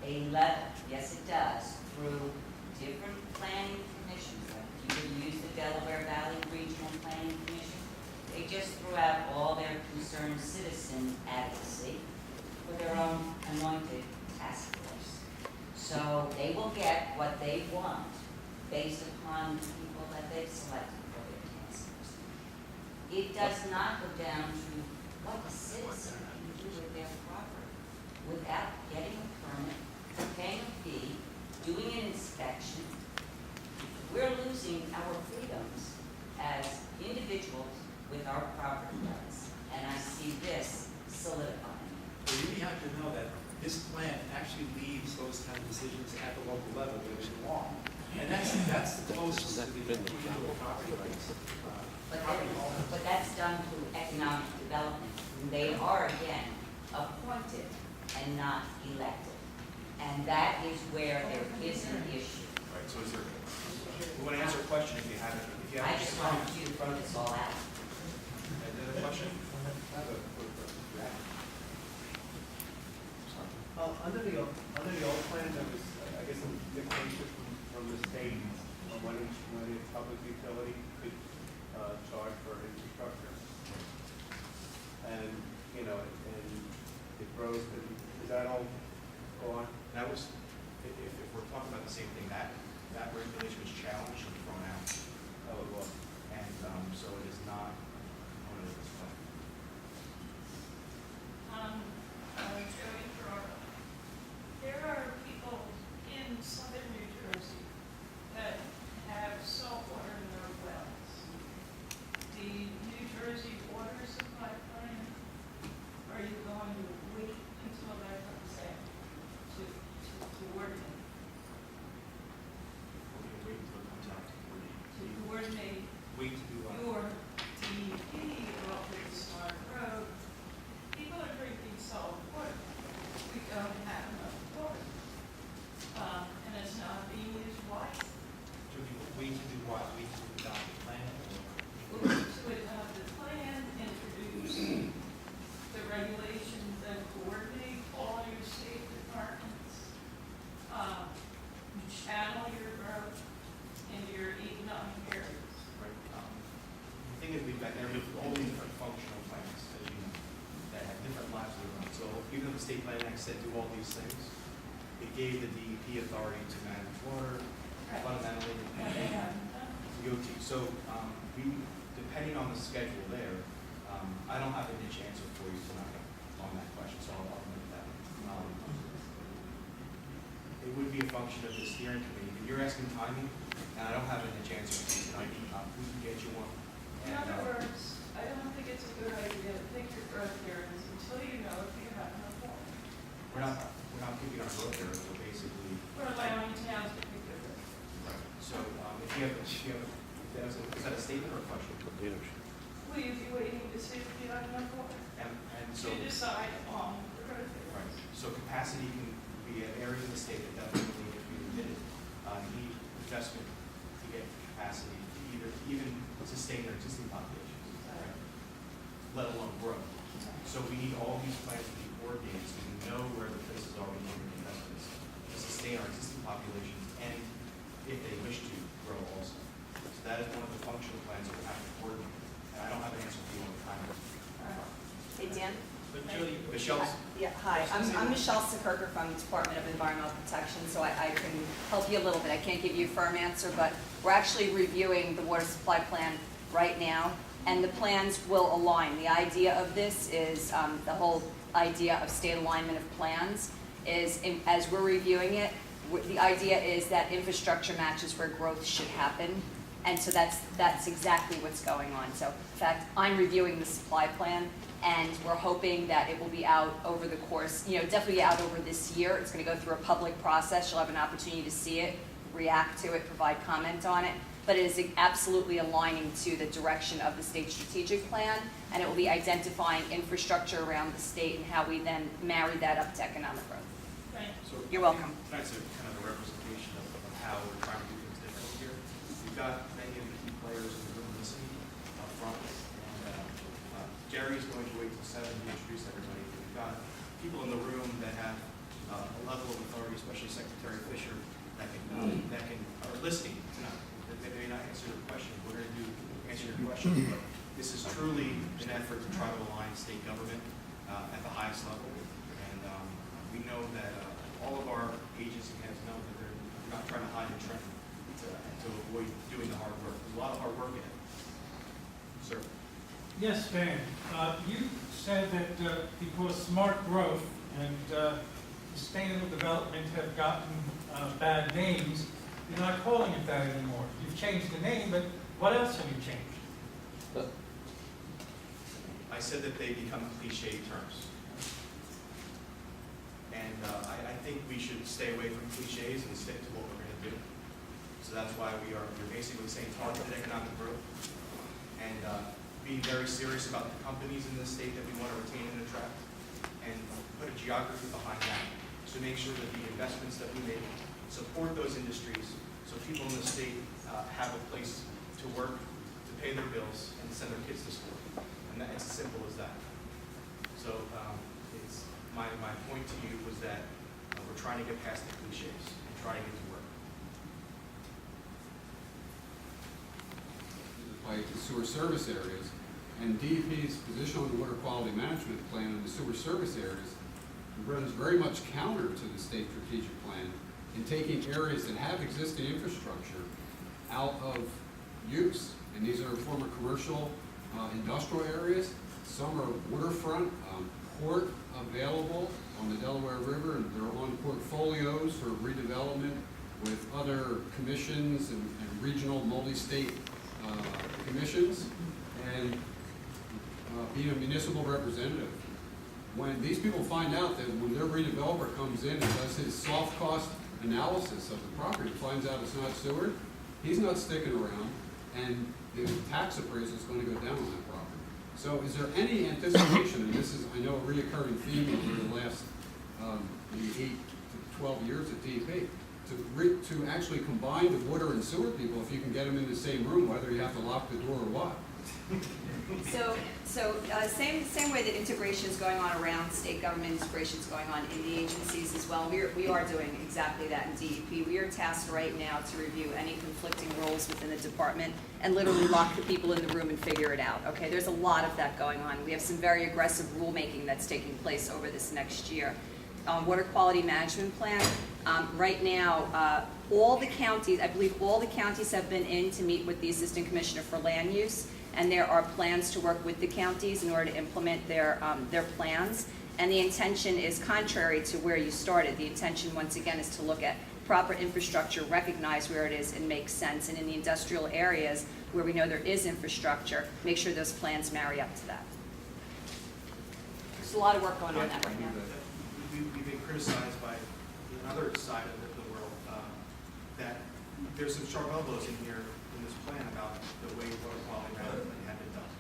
a level, yes it does, through different planning commissions. Like you could use the Delaware Valley Regional Planning Commission. They just threw out all their concerned citizen advocacy for their own anointed task force. So they will get what they want based upon the people that they've selected for their task force. It does not go down to what the citizen can do with their property without getting a permit, paying a fee, doing an inspection. We're losing our freedoms as individuals with our property rights, and I see this solidifying it. But you have to know that this plan actually leaves those kind of decisions at the local level where they belong. And that's the closest to the individual property rights. But that's done through economic development. They are, again, appointed and not elected. And that is where there is an issue. Right, so is there, we want to answer a question if you have it. I just wanted you to throw this all out. Any other question? Under the old plan, there was, I guess, some dictation from the state on when a public utility could charge for infrastructure. And, you know, and it grows, does that all go on? That was, if we're talking about the same thing, that regulation was challenged and thrown out. Oh, it was. And so it is not one of this plan. Joey Ferraro. There are people in southern New Jersey that have salt water in their wells. The New Jersey water supply plan, are you going to wait until that comes out to coordinate? We're going to wait until it comes out to coordinate. To coordinate Wait to do what? your DEP off of the Smart Road. People are drinking salt water. We don't have enough water. And it's not being used wisely. To wait to do what? Wait to adopt the plan? To adopt the plan, introduce the regulations that coordinate all your state departments, channel your growth into your economic areas. Right. The thing is, we've got all these different functional plans, as you know, that have different lives of their own. So even though the state plan act said do all these things, it gave the DEP authority to manage water, fundamentally, And they haven't done it. DOT. So we, depending on the schedule there, I don't have a niche answer for you tonight on that question, so I'll make that. It would be a function of the steering committee. If you're asking timing, and I don't have a niche answer for you tonight, we can get you one. In other words, I don't think it's a good idea to pick your growth areas until you know if you have enough water. We're not picking our growth there, we're basically. We're allowing towns to pick their growth. Right. So if you have, is that a statement or a question? Will you be waiting to see if you have enough water? And so. To decide on the growth Right. areas. So capacity can be an area in the state that definitely, if we did it, need investment to get capacity to even sustain their existing populations, right? Let alone grow. So we need all these plans to be coordinated so we know where the places are we need investments to sustain our existing populations and if they wish to grow also. So that is one of the functional plans that we have to coordinate. And I don't have an answer for you on the timing. Hey, Dan? But Julie, Michelle's. Yeah, hi. I'm Michelle Sekerker from the Department of Environmental Protection, so I can help you a little bit. I can't give you a firm answer, but we're actually reviewing the water supply plan right now, and the plans will align. The idea of this is, the whole idea of state alignment of plans is, as we're reviewing it, the idea is that infrastructure matches where growth should happen. And so that's exactly what's going on. So in fact, I'm reviewing the supply plan, and we're hoping that it will be out over the course, definitely out over this year. It's going to go through a public process. You'll have an opportunity to see it, react to it, provide comment on it. But it is absolutely aligning to the direction of the state strategic plan, and it will be identifying infrastructure around the state and how we then marry that up to economic growth. Right. So You're welcome. Tonight's kind of a representation of how we're trying to do things differently here. We've got many of the key players in the room listening up front, and Jerry's going to wait till 7 to introduce everybody. We've got people in the room that have a level of authority, especially Secretary Fisher, that can, are listening tonight. They may not answer your question, we're going to answer your question, but this is truly an effort to try to align state government at the highest level. And we know that all of our agency heads know that they're not trying to hide the trend to avoid doing the hard work. There's a lot of hard work in it. Sir. Yes, Dan. You said that because smart growth and sustainable development have gotten bad names, you're not calling it that anymore. You've changed the name, but what else have you changed? I said that they become cliche terms. And I think we should stay away from cliches and stick to what we're going to do. So that's why we're basically saying targeted economic growth and being very serious about the companies in this state that we want to retain and attract, and put a geography behind that to make sure that the investments that we make support those industries so people in the state have a place to work, to pay their bills, and send their kids to school. And it's as simple as that. So it's my point to you was that we're trying to get past the cliches and try to get to work. Like the sewer service areas, and DEP's position on the water quality management plan in the sewer service areas runs very much counter to the state strategic plan in taking areas that have existing infrastructure out of use. And these are former commercial, industrial areas. Some are waterfront, port available on the Delaware River, and they're on portfolios for redevelopment with other commissions and regional multi-state commissions. And being a municipal representative, when these people find out that when their redeveloper comes in and does his soft cost analysis of the property, finds out it's not sewered, he's not sticking around, and the tax appraisal is going to go down on that property. So is there any anticipation, and this is, I know, a reoccurring theme over the last maybe 8 to 12 years at DEP, to actually combine the water and sewer people if you can get them in the same room, whether you have to lock the door or what? Same way that integration is going on around state government, integration is going on in the agencies as well. We are doing exactly that in DEP. We are tasked right now to review any conflicting roles within the department and literally lock the people in the room and figure it out. Okay, there's a lot of that going on. We have some very aggressive rulemaking that's taking place over this next year. Water quality management plan. Right now, all the counties, I believe all the counties have been in to meet with the Assistant Commissioner for Land Use, and there are plans to work with the counties in order to implement their plans. And the intention is contrary to where you started. The intention, once again, is to look at proper infrastructure, recognize where it is, and make sense. And in the industrial areas where we know there is infrastructure, make sure those plans marry up to that. There's a lot of work going on that right now. We've been criticized by another side of the world that there's some sharp elbows in here in this plan about the way water quality management had been done.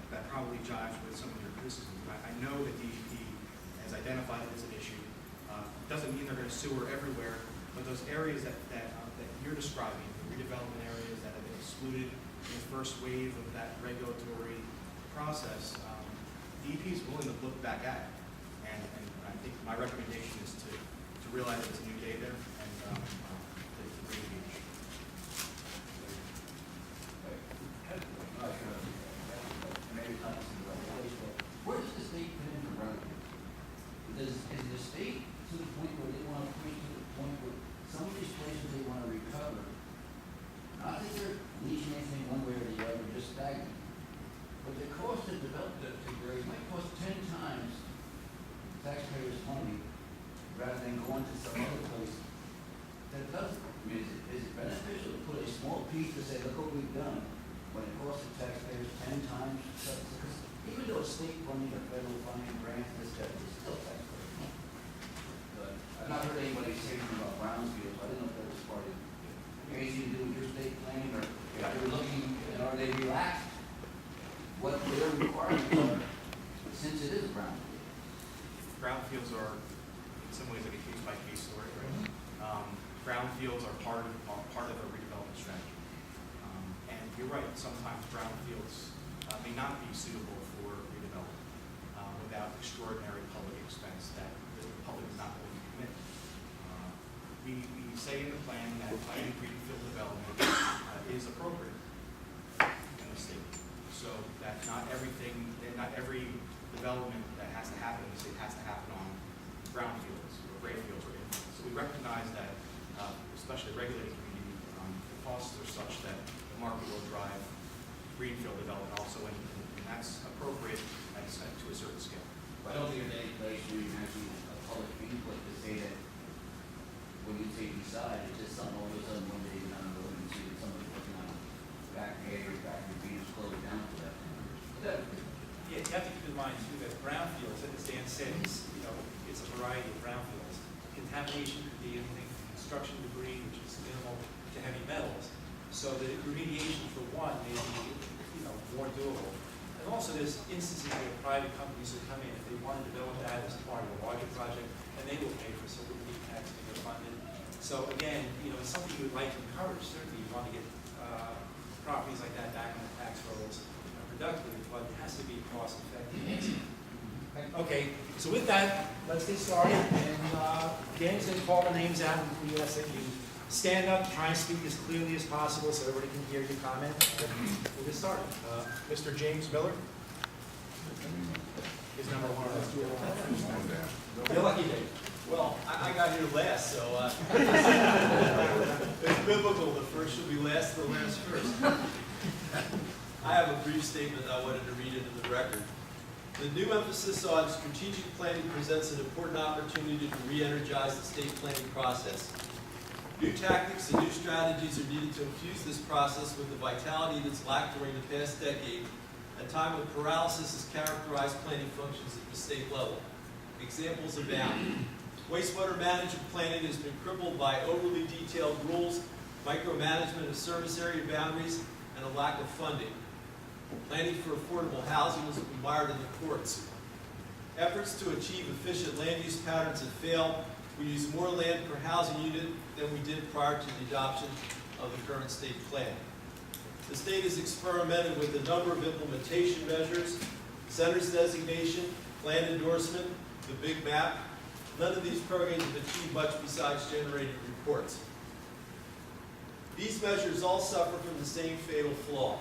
That probably jives with some of your criticism. I know that DEP has identified it as an issue. Doesn't mean they're going to sewer everywhere, but those areas that you're describing, the redevelopment areas that have been excluded in the first wave of that regulatory process, DEP is willing to look back at it. And I think my recommendation is to realize that it's a new day there and to bring the issue. Where does the state fit in the revenue? Is the state to the point where they want to push to the point where some of these places they want to recover? Not that they're leaching anything one way or the other, just stagnant. But the cost to develop the grade might cost 10 times taxpayers' money rather than going to some other place that doesn't. I mean, is it beneficial to put a small piece to say, look what we've done, when it costs the taxpayers 10 times? Because even though it's state funding or federal funding, grants, this, that, it's still taxpayers' money. But I've not heard anybody say anything about brownfields. I didn't know if that was part of anything to do with your state plan, or are they looking, and are they relaxed what their requirements are, since it is a brownfield? Brownfields are, in some ways, like a case-by-case story, right? Brownfields are part of a redevelopment strategy. And you're right, sometimes brownfields may not be suitable for redevelopment without extraordinary public expense that the the public is not going to commit. We say in the plan that planned greenfield development is appropriate in the state. So that not every development that has to happen in the state has to happen on brownfields or gray fields or infields. So we recognize that, especially regulated community, the costs are such that the market will drive greenfield development also, and that's appropriate to a certain scale. I don't think there's any place where you can actually a public input to say that when you say decide, it's just something all of a sudden one day you're not going to see that somebody's working on back A or back B is closed down for that. Yeah, you have to keep in mind too that brownfields, as Dan said, it's a variety of brownfields. Contamination could be anything from construction debris, which is minimal, to heavy metals. So the remediation for one may be, more doable. And also there's instances where private companies will come in if they want to develop that as part of a larger project, and they will pay for it, so it would be taxpayer funded. So again, it's something you would like to encourage. Certainly you want to get properties like that back on the tax rolls productive, but it has to be cost effective. Okay, so with that, let's get started. And Dan's going to call the names out, and we ask that you stand up, try and speak as clearly as possible so everybody can hear your comment. We'll get started. Mr. James Miller is number one. You're lucky day. Well, I got here last, so it's biblical. The first should be last, the last first. I have a brief statement I wanted to read into the record. The new emphasis on strategic planning presents an important opportunity to re-energize the state planning process. New tactics and new strategies are needed to infuse this process with the vitality that's lacked during the past decade, a time when paralysis has characterized planning functions at the state level. Examples abound. Wastewater management planning has been crippled by overly detailed rules, micromanagement of service area boundaries, and a lack of funding. Planning for affordable housing has been mired in the courts. Efforts to achieve efficient land use patterns have failed. We use more land per housing unit than we did prior to the adoption of the current state plan. The state has experimented with a number of implementation measures, centers designation, plan endorsement, the big map. None of these programs have achieved much besides generating reports. These measures all suffer from the same fatal flaw.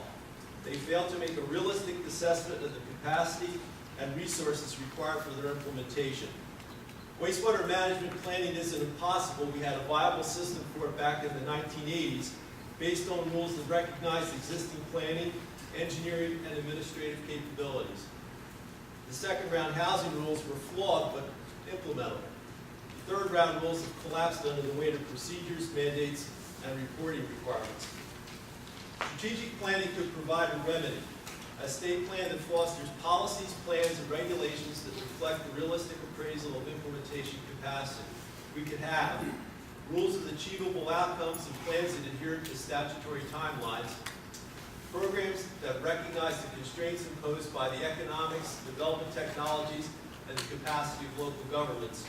They fail to make a realistic assessment of the capacity and resources required for their implementation. Wastewater management planning isn't impossible. We had a viable system for it back in the 1980s based on rules that recognized existing planning, engineering, and administrative capabilities. The second round housing rules were flawed but implementable. The third round rules have collapsed under the weight of procedures, mandates, and reporting requirements. Strategic planning could provide a remedy, a state plan that fosters policies, plans, and regulations that reflect the realistic appraisal of implementation capacity. We could have rules with achievable outcomes and plans that adhere to statutory timelines, programs that recognize the constraints imposed by the economics, development technologies, and the capacity of local governments,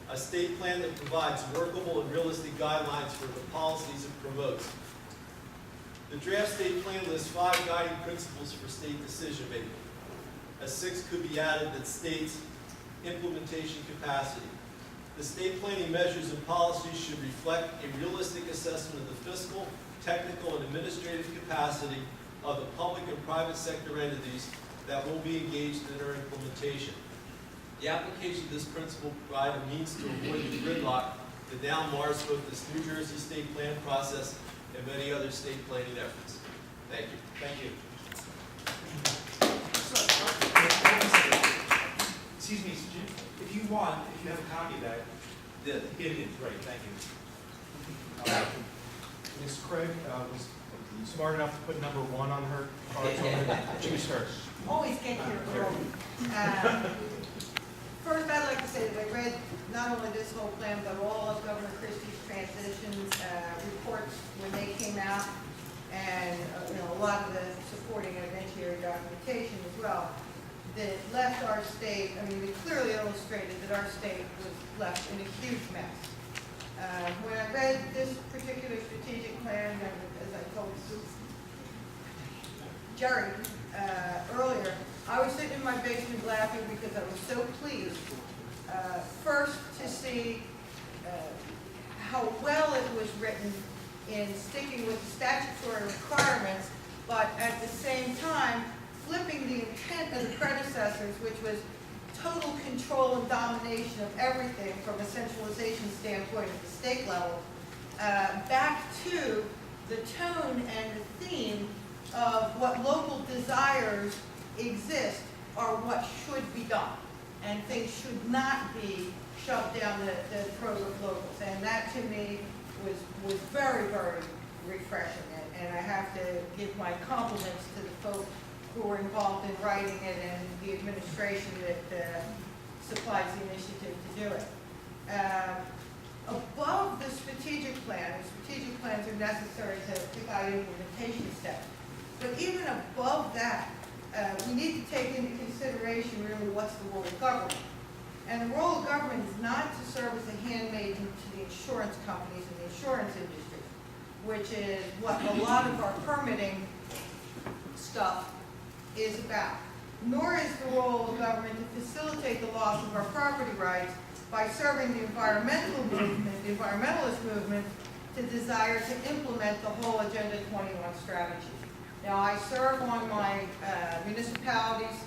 a state plan that provides workable and realistic guidelines for the policies it promotes. The draft state plan lists 5 guiding principles for state decision-making. A 6th could be added that states implementation capacity. The state planning measures and policies should reflect a realistic assessment of the fiscal, technical, and administrative capacity of the public and private sector entities that will be engaged in their implementation. The application of this principle provide a means to avoid the gridlock that now mars both this New Jersey state plan process and many other state planning efforts. Thank you. Thank you. Excuse me, if you want, if you have a copy of that, Did. it is, right, thank you. Ms. Craig was smart enough to put number 1 on her card, so choose her. Always get here early. First, I'd like to say that I read not only this whole plan, but all of Governor Christie's transitions reports when they came out, and a lot of the supporting evidentiary documentation as well, that left our state, they clearly illustrated that our state was left in a huge mess. When I read this particular strategic plan, as I told Jerry earlier, I was sitting in my basement laughing because I was so pleased First, to see how well it was written in sticking with the statutory requirements, but at the same time, flipping the intent of the predecessors, which was total control and domination of everything from a centralization standpoint at the state level, back to the tone and the theme of what local desires exist or what should be done. And things should not be shoved down the throat of locals. And that to me was very, very refreshing. And I have to give my compliments to the folks who were involved in writing it and the administration that supplies the initiative to do it. Above the strategic plan, and strategic plans are necessary to guide implementation steps, but even above that, we need to take into consideration really what's the role of government. And the role of government is not to serve as a handmaiden to the insurance companies and the insurance industry, which is what a lot of our permitting stuff is about. Nor is the role of government to facilitate the loss of our property rights by serving the environmental movement, the environmentalist movement, to desire to implement the whole Agenda 21 strategy. Now, I serve on my municipality's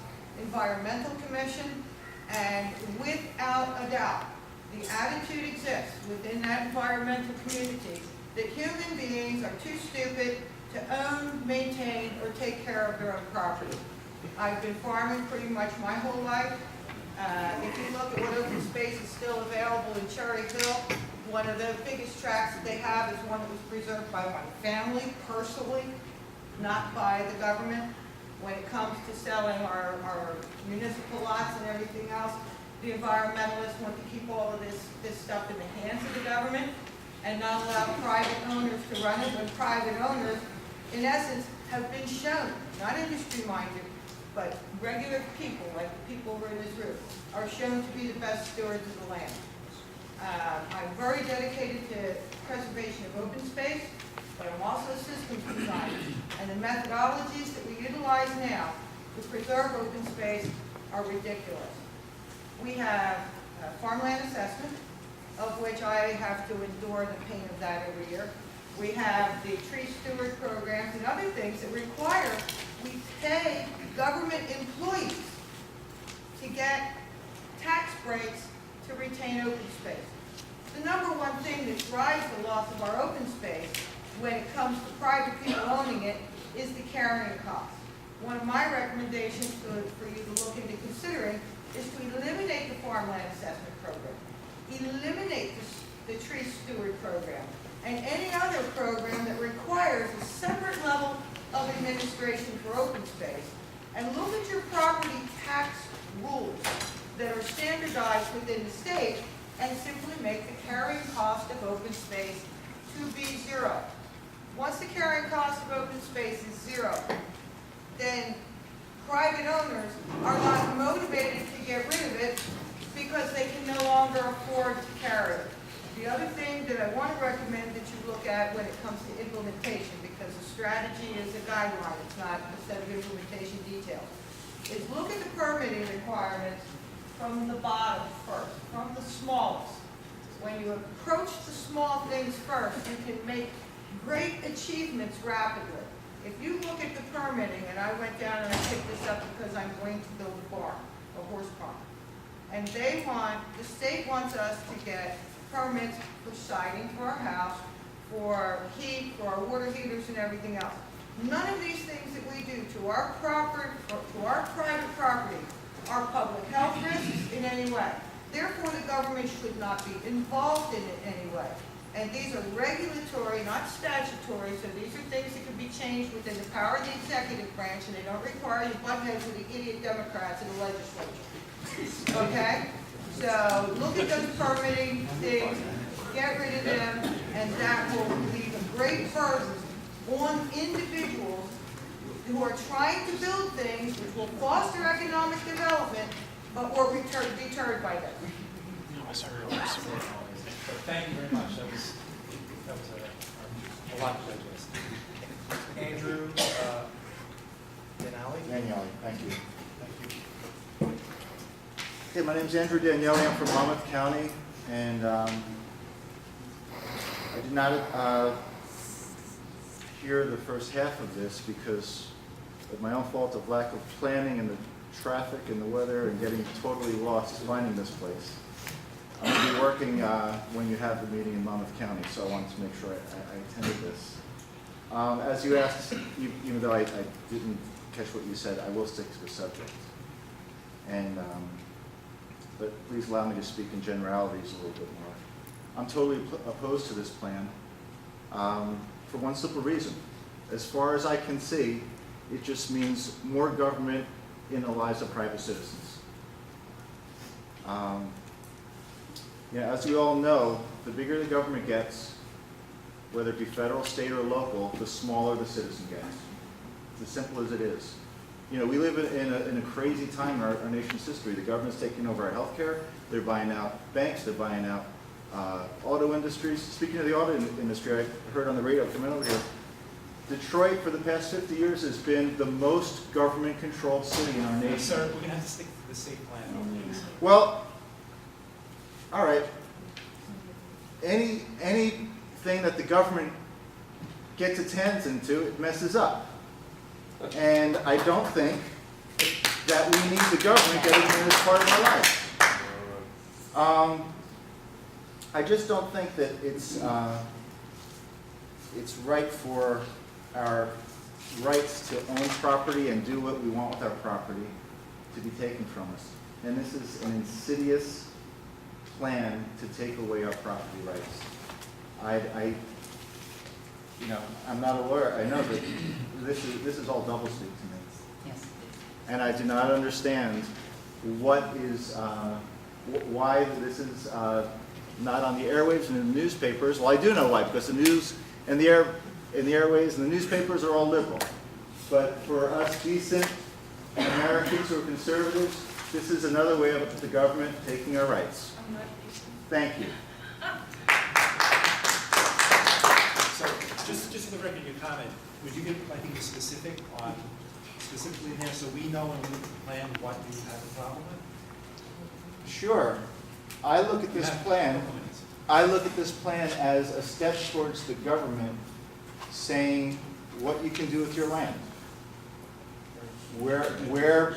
environmental commission, and without a doubt, the attitude exists within that environmental community that human beings are too stupid to own, maintain, or take care of their own property. I've been farming pretty much my whole life. If you look at what open space is still available in Cherry Hill, one of the biggest tracts that they have is one that was preserved by my family personally, not by the government. When it comes to selling our municipal lots and everything else, the environmentalists want to keep all of this stuff in the hands of the government and not allow private owners to run it, when private owners, in essence, have been shown, not industry-minded, but regular people, like the people who are in this room, are shown to be the best stewards of the land. I'm very dedicated to preservation of open space, but I'm also a systems designer, and the methodologies that we utilize now to preserve open space are ridiculous. We have farmland assessment, of which I have to endure the pain of that every year. We have the tree steward programs and other things that require we pay government employees to get tax breaks to retain open space. The number one thing that drives the loss of our open space when it comes to private people owning it is the carrying cost. One of my recommendations for you to look into considering is to eliminate the farmland assessment program, eliminate the tree steward program, and any other program that requires a separate level of administration for open space, and look at your property tax rules that are standardized within the state and simply make the carrying cost of open space to be zero. Once the carrying cost of open space is zero, then private owners are not motivated to get rid of it because they can no longer afford to carry it. The other thing that I want to recommend that you look at when it comes to implementation, because the strategy is a guideline, it's not a set of implementation details, is look at the permitting requirements from the bottom first, from the smallest. When you approach the small things first, you can make great achievements rapidly. If you look at the permitting, and I went down and I picked this up because I'm going to build a barn, a horse barn, and the state wants us to get permits for siding for our house, for heat, for our water heaters and everything else. None of these things that we do to our private property are public health risks in any way. Therefore, the government should not be involved in it in any way. And these are regulatory, not statutory, so these are things that can be changed within the power of the executive branch, and they don't require you butt heads with the idiot Democrats in the legislature. Okay? So look at those permitting things, get rid of them, and that will leave a great burden on individuals who are trying to build things which will foster economic development, but were deterred by them. Thank you very much. That was a lot to digest. Andrew Denali. Daniele, thank you. Thank you. Hey, my name's Andrew Daniele. I'm from Monmouth County, and I did not hear the first half of this because of my own fault of lack of planning and the traffic and the weather and getting totally lost finding this place. I'm going to be working when you have the meeting in Monmouth County, so I wanted to make sure I attended this. As you asked, even though I didn't catch what you said, I will stick to the subject. And but please allow me to speak in generalities a little bit more. I'm totally opposed to this plan for one simple reason. As far as I can see, it just means more government in the lives of private citizens. As we all know, the bigger the government gets, whether it be federal, state, or local, the smaller the citizen gets. It's as simple as it is. We live in a crazy time in our nation's history. The government's taking over our healthcare. They're buying out banks. They're buying out auto industries. Speaking of the auto industry, I heard on the radio coming over here, Detroit for the past 50 years has been the most government-controlled city in our nation. Sir, we're going to have to stick to the state plan. Well, all right. Anything that the government gets its hands into, it messes up. And I don't think that we need the government getting in this part of our life. I just don't think that it's right for our rights to own property and do what we want with our property to be taken from us. And this is an insidious plan to take away our property rights. I'm not a lawyer. I know that this is all doublespeak to me. Yes. And I do not understand what is, why this is not on the airwaves and in the newspapers. Well, I do know why, because the news and the airwaves and the newspapers are all liberal. But for us decent Americans who are conservatives, this is another way of the government taking our rights. I'm not decent. Thank you. So, just for the record, your comment, would you give, I think, a specifically in there, so we know when we plan what you have a problem with? Sure. I look at this plan as a step towards the government saying what you can do with your land, where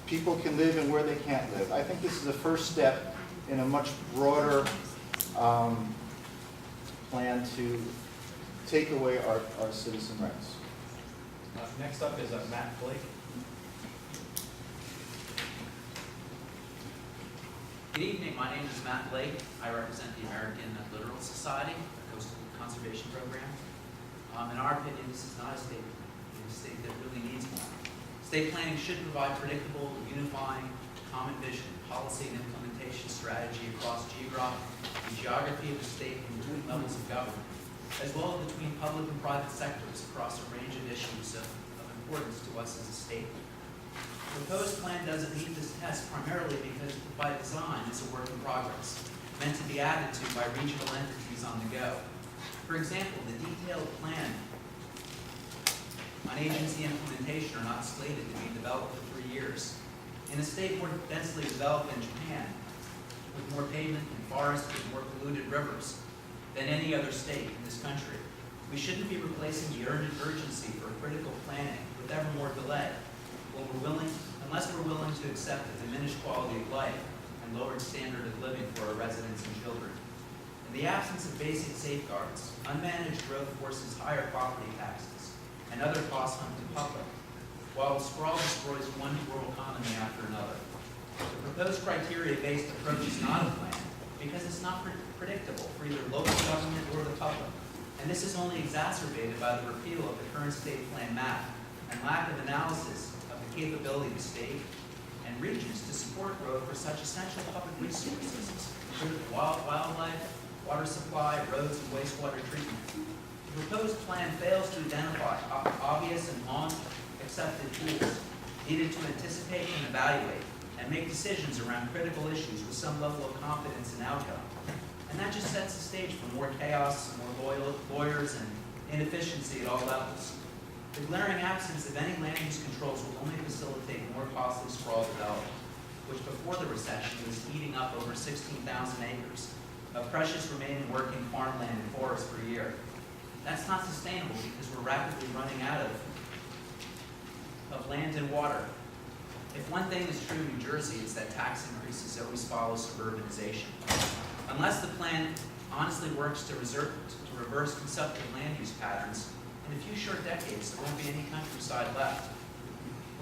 people can live and where they can't live. I think this is the first step in a much broader plan to take away our citizen rights. Next up is Matt Blake. Good evening, my name is Matt Blake. I represent the American Littoral Society, a coastal conservation program. In our opinion, this is not a state plan. It's a state that really needs more. State planning should provide predictable, unifying, common vision, policy, and implementation strategy across geography of the state and between levels of government, as well as between public and private sectors across a range of issues of importance to us as a state. The proposed plan doesn't meet this test primarily because by design it's a work in progress, meant to be added to by regional entities on the go. For example, the detailed plan on agency implementation are not slated to be developed for 3 years. In a state more densely developed than Japan, with more pavement and forests and more polluted rivers than any other state in this country, we shouldn't be replacing the urgency for critical planning with ever more delay unless we're willing to accept the diminished quality of life and lowered standard of living for our residents and children. In the absence of basic safeguards, unmanaged growth forces higher property taxes and other costs onto the public, while the sprawl destroys one rural economy after another. The proposed criteria-based approach is not a plan because it's not predictable for either local government or the public, and this is only exacerbated by the repeal of the current state plan map and lack of analysis of the capability of the state and regions to support growth for such essential public resources, including wildlife, water supply, roads, and wastewater treatment. The proposed plan fails to identify obvious and long-accepted tools needed to anticipate and evaluate and make decisions around critical issues with some level of confidence in outcome. And that just sets the stage for more chaos, more lawyers, and inefficiency at all levels. The glaring absence of any land use controls will only facilitate more costly sprawl development. which before the recession was eating up over 16,000 acres of precious remaining working farmland and forest per year. That's not sustainable because we're rapidly running out of land and water. If one thing is true in New Jersey, it's that tax increases always follow suburbanization. Unless the plan honestly works to reverse consumptive land use patterns, in a few short decades, there won't be any countryside left.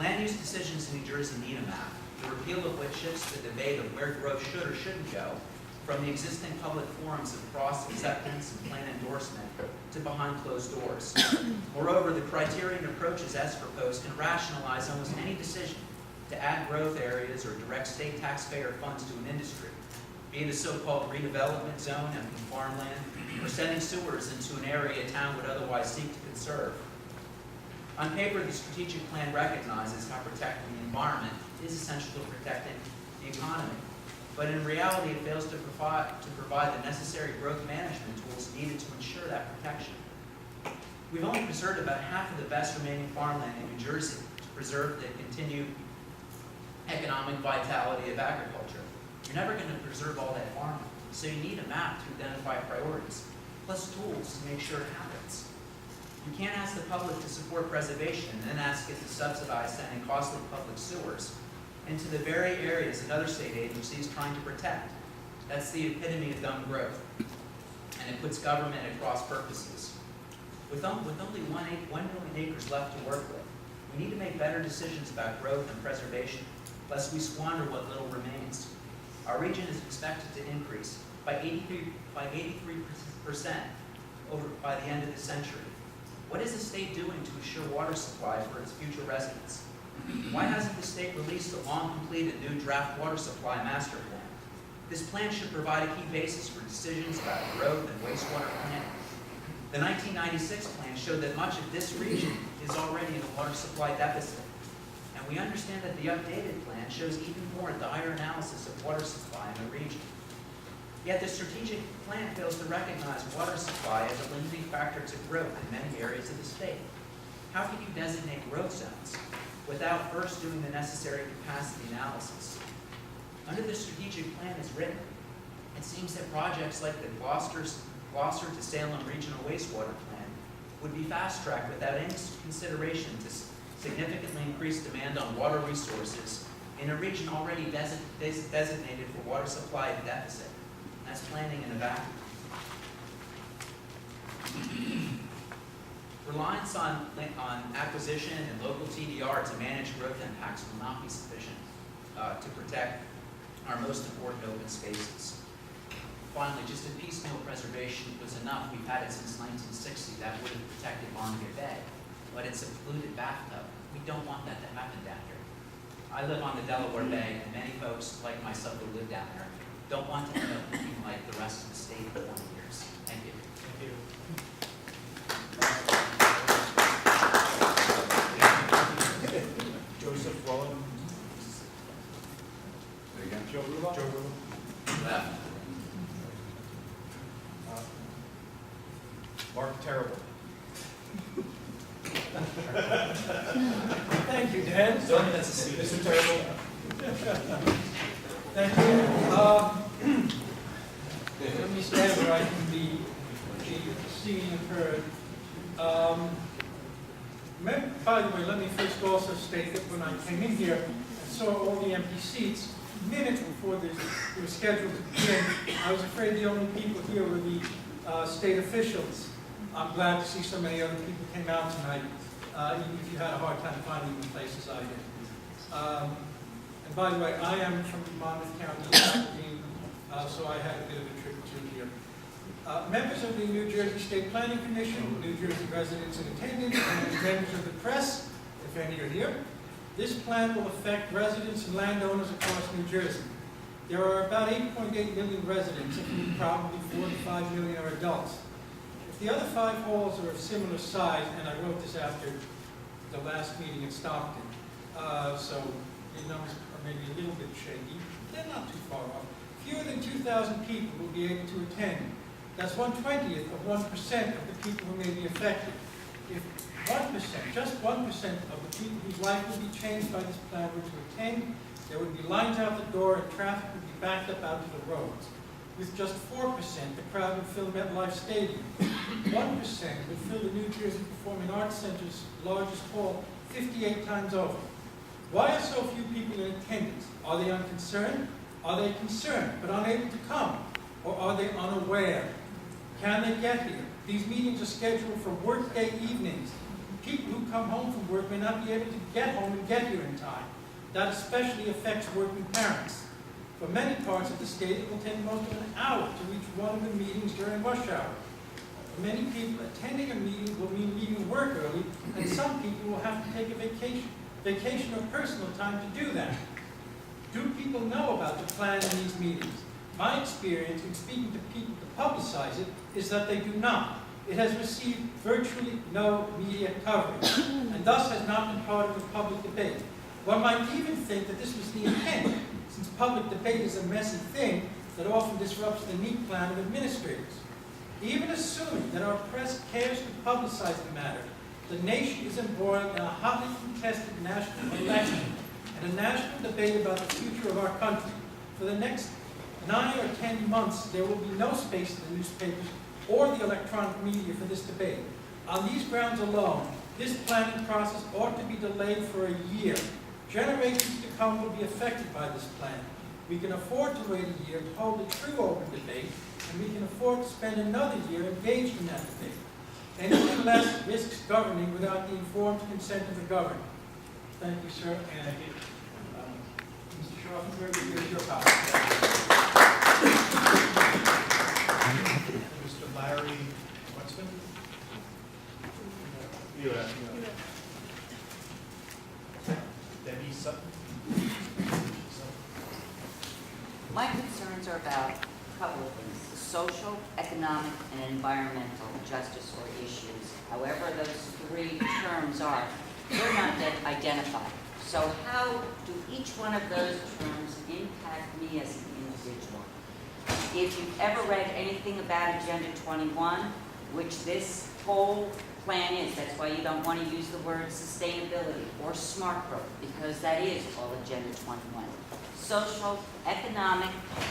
Land use decisions in New Jersey need a map, the repeal of which shifts the debate of where growth should or shouldn't go from the existing public forums of cross-acceptance and plan endorsement to behind closed doors. Moreover, the criterion approaches as proposed can rationalize almost any decision to add growth areas or direct state taxpayer funds to an industry, be it a so-called redevelopment zone empty farmland, or sending sewers into an area a town would otherwise seek to conserve. On paper, the strategic plan recognizes how protecting the environment is essential to protecting the economy. But in reality, it fails to provide the necessary growth management tools needed to ensure that protection. We've only preserved about half of the best remaining farmland in New Jersey to preserve the continued economic vitality of agriculture. You're never going to preserve all that farmland, so you need a map to identify priorities, plus tools to make sure it happens. You can't ask the public to support preservation and then ask it to subsidize sending costly public sewers into the very areas that other state agencies trying to protect. That's the epitome of dumb growth, and it puts government at cross purposes. With only 1 million acres left to work with, we need to make better decisions about growth and preservation, lest we squander what little remains. Our region is expected to increase by 83% by the end of the century. What is the state doing to assure water supply for its future residents? Why hasn't the state released the long-completed new draft water supply master plan? This plan should provide a key basis for decisions about growth and wastewater planning. The 1996 plan showed that much of this region is already in a water supply deficit. And we understand that the updated plan shows even more dire analysis of water supply in the region. Yet the strategic plan fails to recognize water supply as a limiting factor to growth in many areas of the state. How can you designate growth zones without first doing the necessary capacity analysis? Under the strategic plan as written, it seems that projects like the Gloucester to Salem Regional Wastewater Plan would be fast-tracked without any consideration to significantly increase demand on water resources in a region already designated for water supply deficit. That's planning in a vacuum. Reliance on acquisition and local TDR to manage growth impacts will not be sufficient to protect our most important open spaces. Finally, just a piecemeal preservation was enough. We've had it since 1960. That would have protected Barnegat Bay, but it's a polluted bathtub. We don't want that to happen down here. I live on the Delaware Bay, and many folks like myself who live down there don't want to end up looking like the rest of the state in 20 years. Thank you. Thank you. Joseph Rowan. Say again? Joe Rulo. Joe Rulo. Left. Mark Terrible. Thank you, Dan. Sorry, that's a suit. Mr. Terrible. Thank you. Let me stand where I can be seen and heard. By the way, let me first also state that when I came in here and saw all the empty seats, minutes before we were scheduled to begin, I was afraid the only people here were the state officials. I'm glad to see so many other people came out tonight, even if you had a hard time finding the places I did. And by the way, I am from Monmouth County, Aberdeen, so I had a bit of a trip to here. Members of the New Jersey State Planning Commission, New Jersey residents in attendance, and members of the press, if any are here, this plan will affect residents and landowners across New Jersey. There are about 8.8 million residents, of whom probably 4 to 5 million are adults. If the other 5 halls are of similar size, and I wrote this after the last meeting in Stockton, so the numbers are maybe a little bit shaky, they're not too far off. Fewer than 2,000 people will be able to attend. That's 1/20th of 1% of the people who may be affected. If 1%, just 1% of the people whose life will be changed by this plan were to attend, There would be lines out the door and traffic would be backed up out to the roads. With just 4%, the crowd would fill MetLife Stadium. 1% would fill the New Jersey Performing Arts Center's largest hall 58 times over. Why are so few people in attendance? Are they unconcerned? Are they concerned but unable to come? Or are they unaware? Can they get here? These meetings are scheduled for workday evenings. People who come home from work may not be able to get home and get here in time. That especially affects working parents. For many parts of the state, it will take most of an hour to reach one of the meetings during rush hour. For many people, attending a meeting will mean leaving work early, and some people will have to take a vacation or personal time to do that. Do people know about the plan in these meetings? My experience in speaking to people to publicize it is that they do not. It has received virtually no media coverage, and thus has not been part of the public debate. One might even think that this was the intent, since public debate is a messy thing that often disrupts the neat plan of administrators. Even assuming that our press cares to publicize the matter, the nation is embroiled in a hotly contested national election and a national debate about the future of our country. For the next 9 or 10 months, there will be no space in the newspapers or the electronic media for this debate. On these grounds alone, this planning process ought to be delayed for a year. Generations to come will be affected by this plan. We can afford to wait a year to hold a true open debate, and we can afford to spend another year engaged in that debate. Anything less risks governing without the informed consent of the governed. Thank you, sir. And Mr. Schauffenberg, here's your copy. Mr. Larry Westman? Debbie Sutton? My concerns are about a couple of things: the social, economic, and environmental justice or issues. However those three terms are, they're not yet identified. So how do each one of those terms impact me as an individual? If you've ever read anything about Agenda 21, which this whole plan is, that's why you don't want to use the word sustainability or smart growth, because that is all Agenda 21. Social, economic,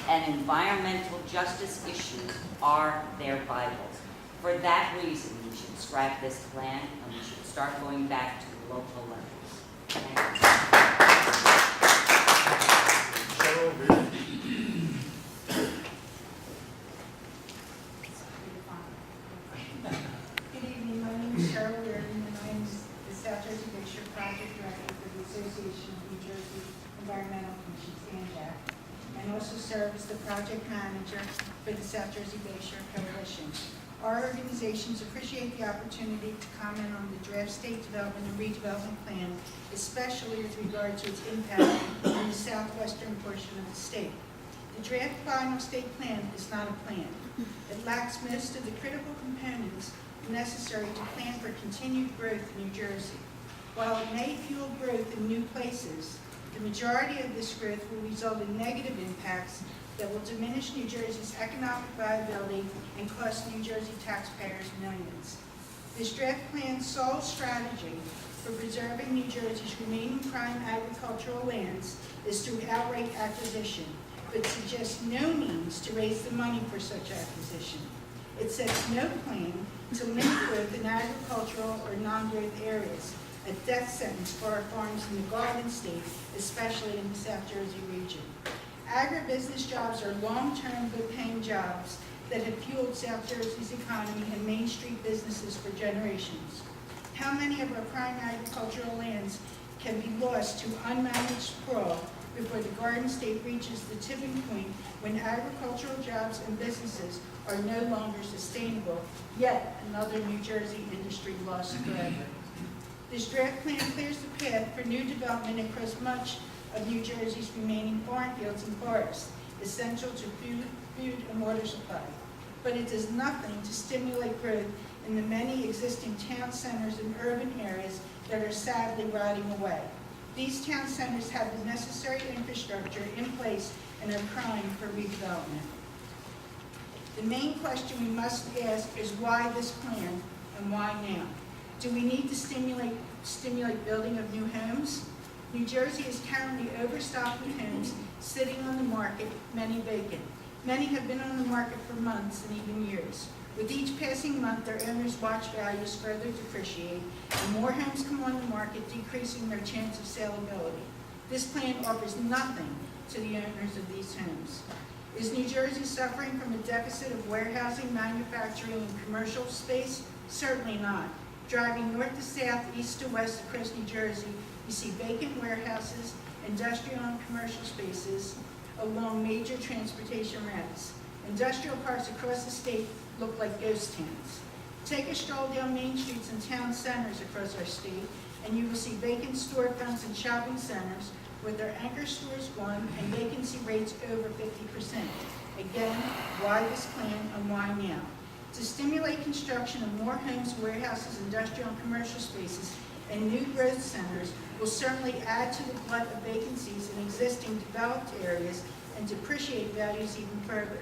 and environmental justice issues are their Bibles. For that reason, we should scrap this plan and we should start going back to the local levels. Thank you. Cheryl Reardon. Good evening, my name is Cheryl Reardon, and I am the South Jersey Picture Project Director for the Association of New Jersey Environmental Commissions, ANJAC, and also serve as the Project Manager for the South Jersey Bayshore Coalition. Our organizations appreciate the opportunity to comment on the draft state development and redevelopment plan, especially with regard to its impact on the southwestern portion of the state. The draft final state plan is not a plan. It lacks most of the critical components necessary to plan for continued growth in New Jersey. While it may fuel growth in new places, the majority of this growth will result in negative impacts that will diminish New Jersey's economic viability and cost New Jersey taxpayers millions. This draft plan's sole strategy for preserving New Jersey's remaining prime agricultural lands is through outright acquisition, but suggests no means to raise the money for such acquisition. It sets no plan to limit growth in agricultural or non-growth areas, a death sentence for our farms in the Garden State, especially in the South Jersey region. Agribusiness jobs are long-term, good-paying jobs that have fueled South Jersey's economy and Main Street businesses for generations. How many of our prime agricultural lands can be lost to unmanaged sprawl before the Garden State reaches the tipping point when agricultural jobs and businesses are no longer sustainable, yet another New Jersey industry lost forever? This draft plan clears the path for new development across much of New Jersey's remaining farm fields and forests, essential to food and water supply. But it does nothing to stimulate growth in the many existing town centers and urban areas that are sadly rotting away. These town centers have the necessary infrastructure in place and are crying for redevelopment. The main question we must ask is why this plan and why now? Do we need to stimulate building of new homes? New Jersey is currently overstocked with homes sitting on the market, many vacant. Many have been on the market for months and even years. With each passing month, their owners' watch values further depreciate, and more homes come on the market, decreasing their chance of saleability. This plan offers nothing to the owners of these homes. Is New Jersey suffering from a deficit of warehousing, manufacturing, and commercial space? Certainly not. Driving north to south, east to west across New Jersey, you see vacant warehouses, industrial and commercial spaces along major transportation routes. Industrial parks across the state look like ghost towns. Take a stroll down main streets and town centers across our state, and you will see vacant storefronts and shopping centers with their anchor stores gone and vacancy rates over 50%. Again, why this plan and why now? To stimulate construction of more homes, warehouses, industrial and commercial spaces, and new growth centers will certainly add to the glut of vacancies in existing developed areas and depreciate values even further.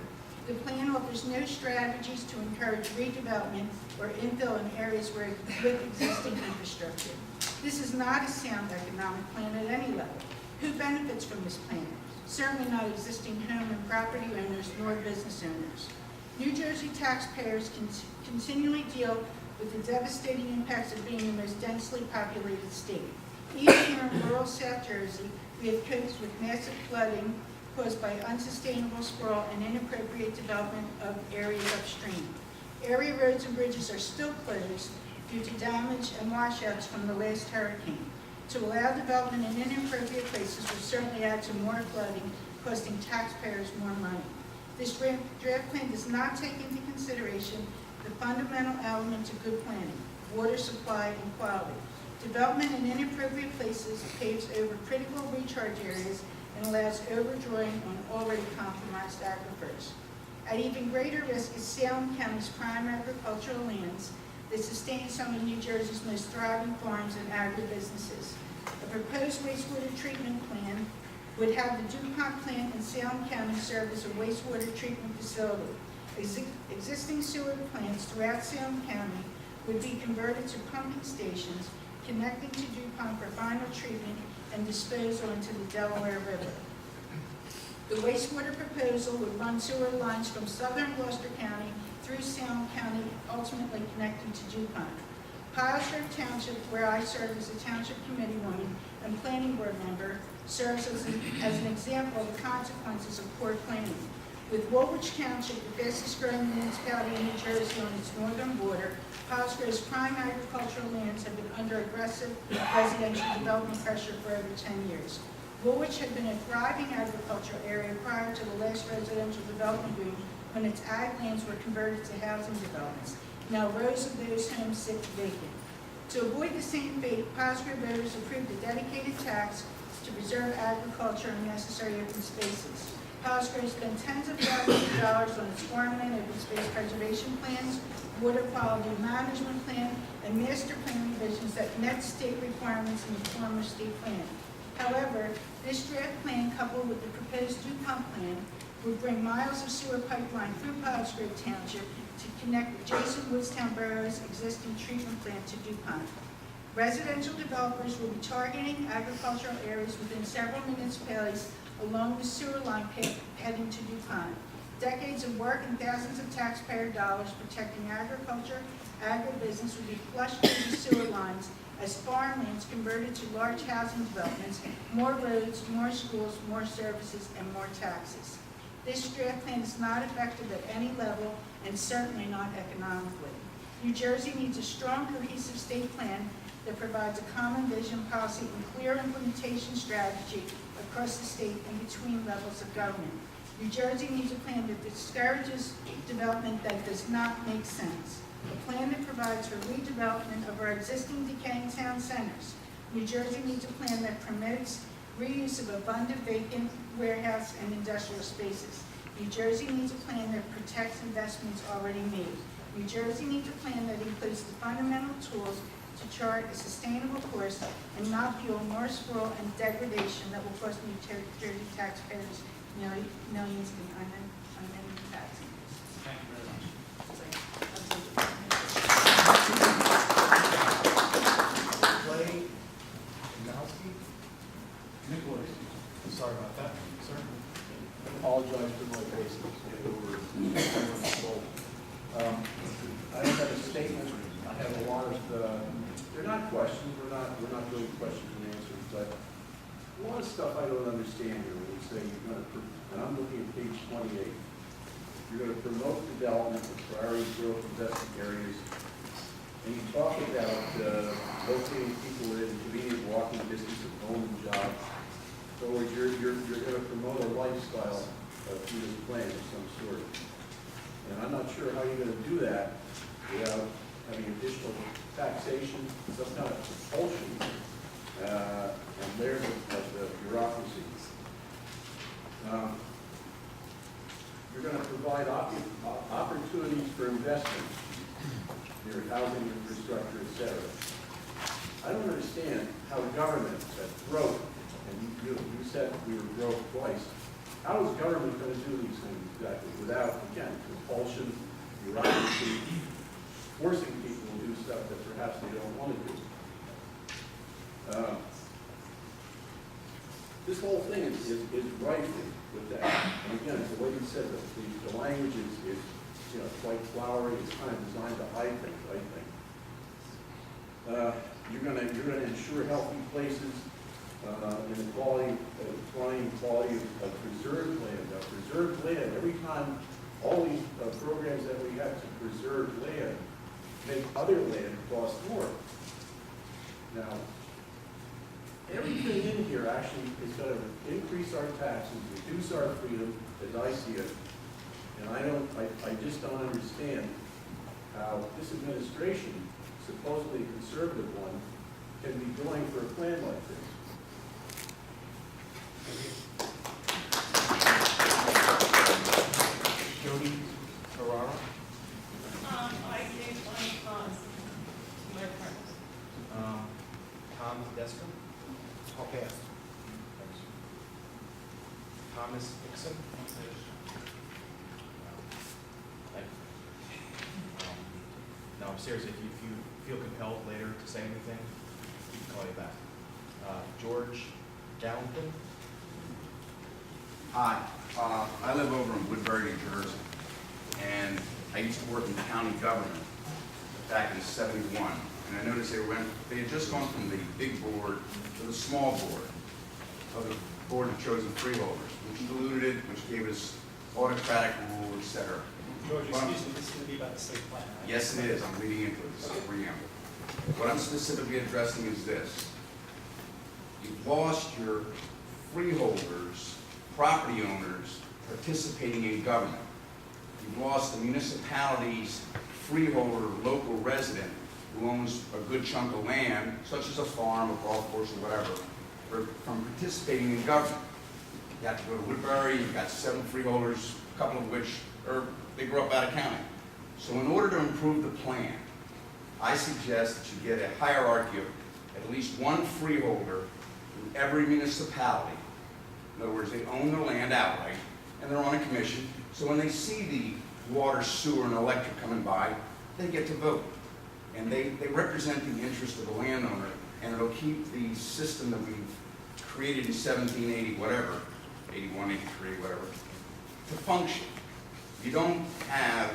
The plan offers no strategies to encourage redevelopment or infill in areas with existing infrastructure. This is not a sound economic plan at any level. Who benefits from this plan? Certainly not existing home and property owners nor business owners. New Jersey taxpayers continually deal with the devastating impacts of being the most densely populated state. Even here in rural South Jersey, we have coped with massive flooding caused by unsustainable sprawl and inappropriate development of areas upstream. Area roads and bridges are still closed due to damage and washouts from the last hurricane. To allow development in inappropriate places will certainly add to more flooding, costing taxpayers more money. This draft plan does not take into consideration the fundamental elements of good planning: water supply and quality. Development in inappropriate places paves over critical recharge areas and allows overdrawing on already compromised aquifers. At even greater risk is Salem County's prime agricultural lands that sustain some of New Jersey's most thriving farms and agribusinesses. A proposed wastewater treatment plan would have the DuPont plant in Salem County serve as a wastewater treatment facility. Existing sewer plants throughout Salem County would be converted to pumping stations connecting to DuPont for final treatment and disposal into the Delaware River. The wastewater proposal would run sewer lines from southern Gloucester County through Salem County, ultimately connecting to DuPont. Pilesgrove Township, where I serve as a township committee woman and planning board member, serves as an example of the consequences of poor planning. With Woolwich Township, the fastest growing municipality in New Jersey on its northern border, Pilesgrove's prime agricultural lands have been under aggressive residential development pressure for over 10 years. Woolwich had been a thriving agricultural area prior to the last residential development boom when its ag lands were converted to housing developments. Now rows of those homes sit vacant. To avoid the same fate, Pilesgrove voters approved a dedicated tax to preserve agriculture and necessary open spaces. Pilesgrove spent tens of thousands of dollars on its farmland open space preservation plans, water quality management plan, and master plan revisions that met state requirements in the former state plan. However, this draft plan, coupled with the proposed DuPont plan, would bring miles of sewer pipeline through Pilesgrove Township to connect adjacent Woodstown borough's existing treatment plant to DuPont. Residential developers will be targeting agricultural areas within several municipalities along the sewer line path heading to DuPont. Decades of work and thousands of taxpayer dollars protecting agriculture, agribusiness would be flushed through the sewer lines as farmlands converted to large housing developments, more roads, more schools, more services, and more taxes. This draft plan is not effective at any level and certainly not economically. New Jersey needs a strong, cohesive state plan that provides a common vision, policy, and clear implementation strategy across the state and between levels of government. New Jersey needs a plan that discourages development that does not make sense. A plan that provides for redevelopment of our existing decaying town centers. New Jersey needs a plan that promotes reuse of abundant vacant warehouse and industrial spaces. New Jersey needs a plan that protects investments already made. New Jersey needs a plan that includes the fundamental tools to chart a sustainable course and not fuel more sprawl and degradation that will cost New Jersey taxpayers millions in unending taxes. Thank you very much. Clay, Kowalski? Apologize for my basics. I have a statement. I have a lot of, they're not questions. We're not doing questions and answers, but a lot of stuff I don't understand here. When you say you're going to, and I'm looking at page 28. You're going to promote development of priority growth investment areas, and you talk about locating people within convenient walking distance of home and jobs. In other words, you're going to promote a lifestyle through this plan of some sort. And I'm not sure how you're going to do that without having additional taxation, some kind of propulsion, and layers of bureaucracy. You're going to provide opportunities for investment, your housing infrastructure, et cetera. I don't understand how government, growth, and you said we were growth twice. How is government going to do these things exactly without, again, compulsion, bureaucracy, forcing people to do stuff that perhaps they don't want to do? This whole thing is rife with that. And again, the way you said that the language is quite flowery. It's kind of designed to hide things, I think. You're going to ensure healthy places and the quality of preserved land. Now, preserved land, every time all these programs that we have to preserve land make other land cost more. Now, everything in here actually is going to increase our taxes, reduce our freedom, as I see it. And I just don't understand how this administration, supposedly a conservative one, can be going for a plan like this. Jody Ferrara? I gave one to my friends. Tom Desker? Okay. Thanks. Thomas Dixon? Thank you. No, I'm serious. If you feel compelled later to say anything, we can call you back. George Downton? Hi, I live over in Woodbury, New Jersey, and I used to work in county government back in '71. And I noticed they had just gone from the big board to the small board of the board of chosen freeholders, which diluted it, which gave us autocratic rule, et cetera. George, excuse me, this is going to be about the state plan, right? Yes, it is. I'm leading into it. This is a preamble. What I'm specifically addressing is this. You've lost your freeholders, property owners, participating in government. You've lost the municipality's freeholder, local resident, who owns a good chunk of land, such as a farm, a golf course, or whatever, from participating in government. You have to go to Woodbury, you've got 7 freeholders, a couple of which they grew up out of county. So in order to improve the plan, I suggest that you get a hierarchy of at least one freeholder in every municipality. In other words, they own their land outright, and they're on a commission, so when they see the water, sewer, and electric coming by, they get to vote. And they represent the interest of the landowner, and it'll keep the system that we've created in 1780, whatever, 81, 83, whatever, to function. You don't have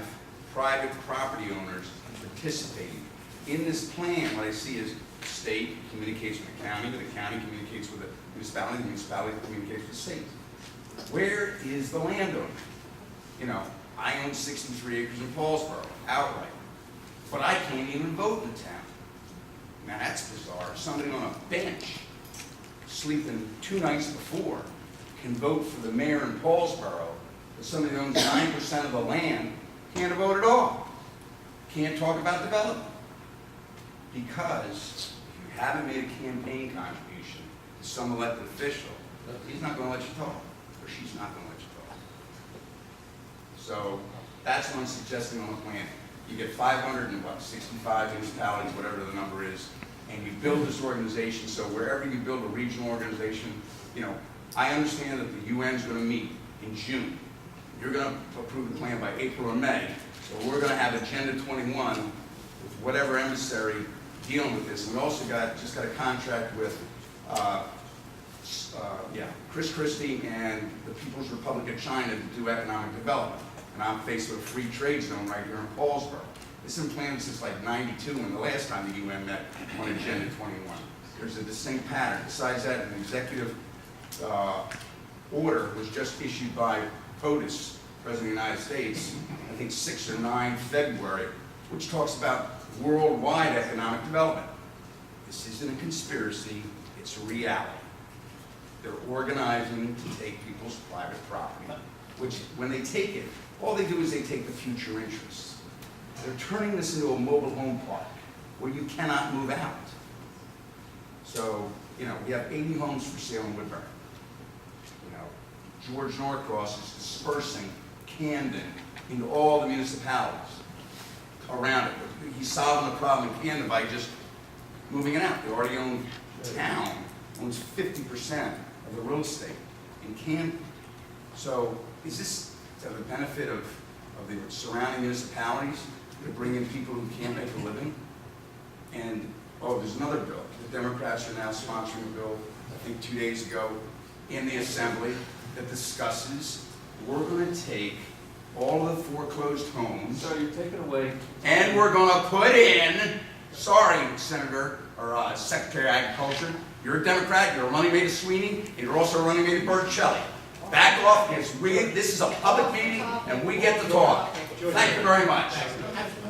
private property owners participating. In this plan, what I see is the state communicates with the county communicates with the municipality communicates with the state. Where is the landowner? You know, I own 63 acres in Paulsboro, outright. But I can't even vote in the town. Now that's bizarre. Somebody on a bench, sleeping 2 nights before, can vote for the mayor in Paulsboro, but somebody who owns 9% of the land can't vote at all. Can't talk about development. Because if you haven't made a campaign contribution to some elected official, he's not going to let you talk, or she's not going to let you talk. So that's what I'm suggesting on the plan. You get 565 municipalities, whatever the number is, and you build this organization. So wherever you build a regional organization, you know, I understand that the UN is going to meet in June. You're going to approve the plan by April or May. So we're going to have Agenda 21 with whatever emissary dealing with this. And we also just got a contract with Chris Christie and the People's Republic of China to do economic development. And I'm faced with a free trade zone right here in Paulsboro. This has been planned since like '92 when the last time the UN met on Agenda 21. There's a distinct pattern. Besides that, an executive order was just issued by POTUS, President of the United States, I think 6 or 9 February, which talks about worldwide economic development. This isn't a conspiracy, it's a reality. They're organizing to take people's private property, which when they take it, all they do is they take the future interests. They're turning this into a mobile home park where you cannot move out. So, we have 80 homes for sale in Woodbury. George Norcross is dispersing Camden into all the municipalities around it. He's solving the problem in Camden by just moving it out. The already owned town owns 50% of the real estate in Camden. So is this to the benefit of the surrounding municipalities to bring in people who can't make a living? And, there's another bill. The Democrats are now sponsoring a bill, I think 2 days ago, in the Assembly that discusses we're going to take all of the foreclosed homes. So you're taking away. And we're going to put in, sorry, Senator or Secretary of Agriculture, you're a Democrat, you're a running mate of Sweeney, and you're also a running mate of Berticelli. Back off, because this is a public meeting, and we get to talk. Thank you very much.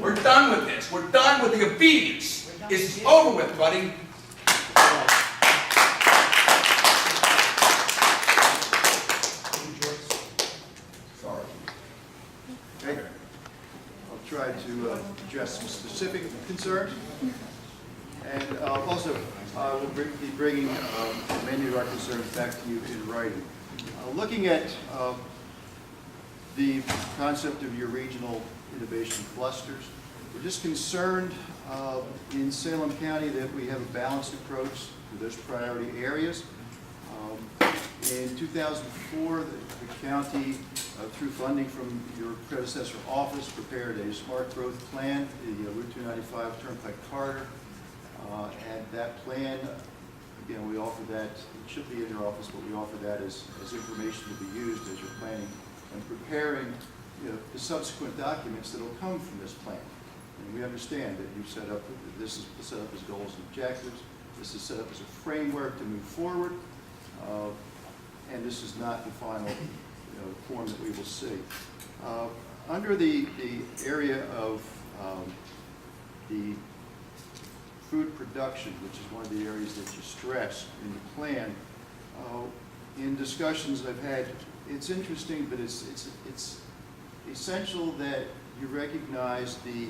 We're done with this. We're done with the obedience. It's over with, buddy. Sorry. Okay. I'll try to address some specific concerns. And also, I will be bringing many of our concerns back to you in writing. Looking at the concept of your regional innovation clusters, we're just concerned in Salem County that we have a balanced approach to those priority areas. In 2004, the county, through funding from your predecessor office, prepared a smart growth plan, the Route 295 Turnpike Corridor. And that plan, again, we offer that, it should be in your office, but we offer that as information to be used as you're planning and preparing the subsequent documents that will come from this plan. And we understand that you've set up, this is set up as goals and objectives, this is set up as a framework to move forward, and this is not the final form that we will see. Under the area of the food production, which is one of the areas that you stress in the plan, in discussions I've had, it's interesting, but it's essential that you recognize the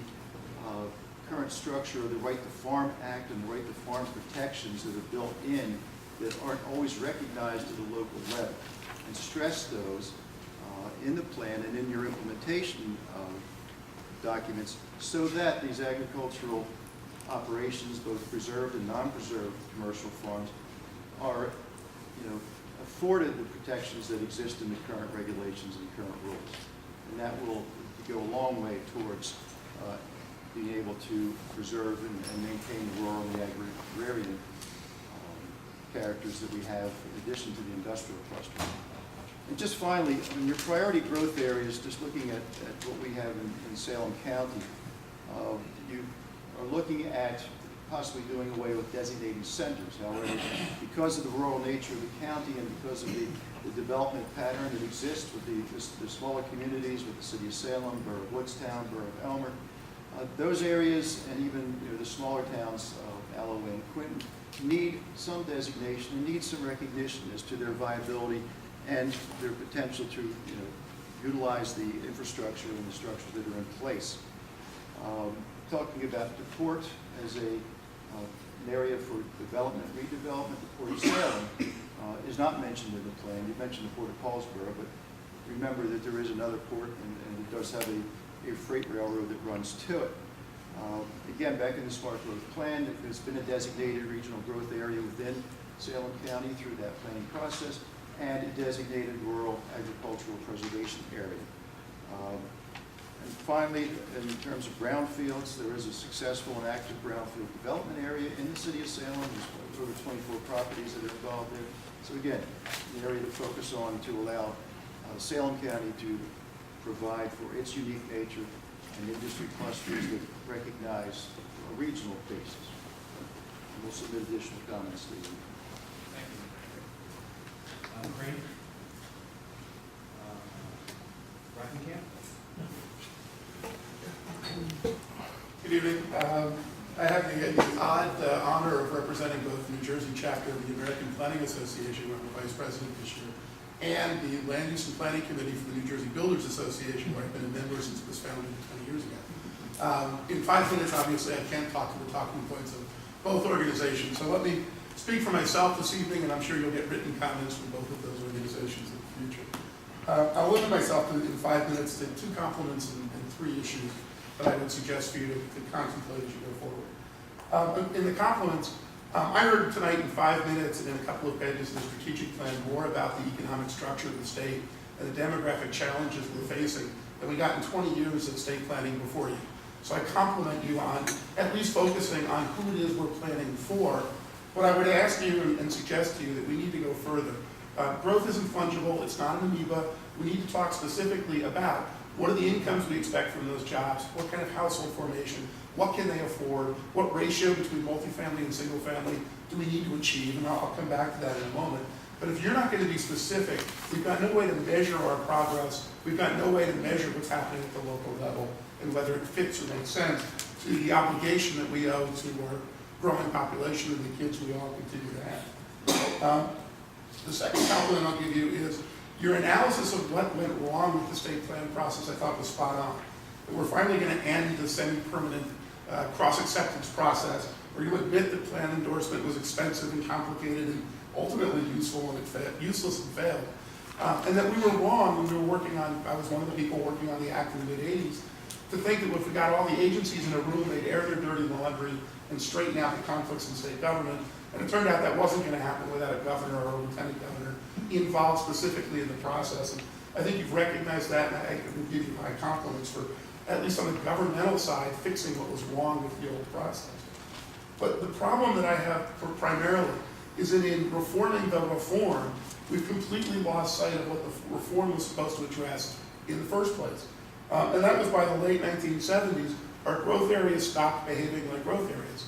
current structure of the Right to Farm Act and the Right to Farm protections that are built in that aren't always recognized at the local level, and stress those in the plan and in your implementation documents so that these agricultural operations, both preserved and non-preserved commercial farms, are afforded the protections that exist in the current regulations and current rules. And that will go a long way towards being able to preserve and maintain the rural and the agrarian characters that we have in addition to the industrial cluster. And just finally, in your priority growth areas, just looking at what we have in Salem County, you are looking at possibly doing away with designated centers. However, because of the rural nature of the county and because of the development pattern that exists with the smaller communities, with the city of Salem, Borough of Woodstown, Borough of Elmer, those areas and even the smaller towns of Alloway and Quinton need some designation and need some recognition as to their viability and their potential to utilize the infrastructure and the structures that are in place. Talking about the port as an area for development, redevelopment, the Port of Salem is not mentioned in the plan. You mentioned the Port of Paulsboro, but remember that there is another port and it does have a freight railroad that runs to it. Again, back in the Smart Growth Plan, there's been a designated regional growth area within Salem County through that planning process and a designated rural agricultural preservation area. And finally, in terms of brownfields, there is a successful and active brownfield development area in the city of Salem. There's over 24 properties that are involved there. So again, an area to focus on to allow Salem County to provide for its unique nature and industry clusters that recognize a regional basis. And we'll submit additional comments to you. Thank you. Great. Rockingham? Good evening. I have the odd honor of representing both the New Jersey chapter of the American Planning Association, where I'm the vice president this year, and the Land Use and Planning Committee for the New Jersey Builders Association, where I've been a member since it was founded 20 years ago. In 5 minutes, obviously, I can't talk to the talking points of both organizations, so let me speak for myself this evening, and I'm sure you'll get written comments from both of those organizations in the future. I'll limit myself in 5 minutes to 2 compliments and 3 issues that I would suggest for you to contemplate as you go forward. In the compliments, I heard tonight in 5 minutes and in a couple of pages of the strategic plan more about the economic structure of the state and the demographic challenges we're facing than we got in 20 years of state planning before you. So I compliment you on at least focusing on who it is we're planning for. What I would ask you and suggest to you that we need to go further. Growth isn't fungible, it's not an amoeba. We need to talk specifically about what are the incomes we expect from those jobs, what kind of household formation, what can they afford, what ratio between multifamily and single family do we need to achieve, and I'll come back to that in a moment. But if you're not going to be specific, we've got no way to measure our progress, we've got no way to measure what's happening at the local level and whether it fits or makes sense to the obligation that we owe to our growing population and the kids we all continue to have. The second compliment I'll give you is your analysis of what went wrong with the state plan process I thought was spot on. That we're finally going to end the semi-permanent cross-acceptance process where you admit that plan endorsement was expensive and complicated and ultimately useless and failed. And that we were wrong when we were working on, I was one of the people working on the act in the mid-'80s, to think that if we got all the agencies in a room, they'd air their dirty laundry and straighten out the conflicts in state government. And it turned out that wasn't going to happen without a governor or a lieutenant governor involved specifically in the process. And I think you've recognized that, and I would give you my compliments for, at least on the governmental side, fixing what was wrong with the old process. But the problem that I have primarily is that in reforming the reform, we've completely lost sight of what the reform was supposed to address in the first place. And that was by the late 1970s, our growth areas stopped behaving like growth areas.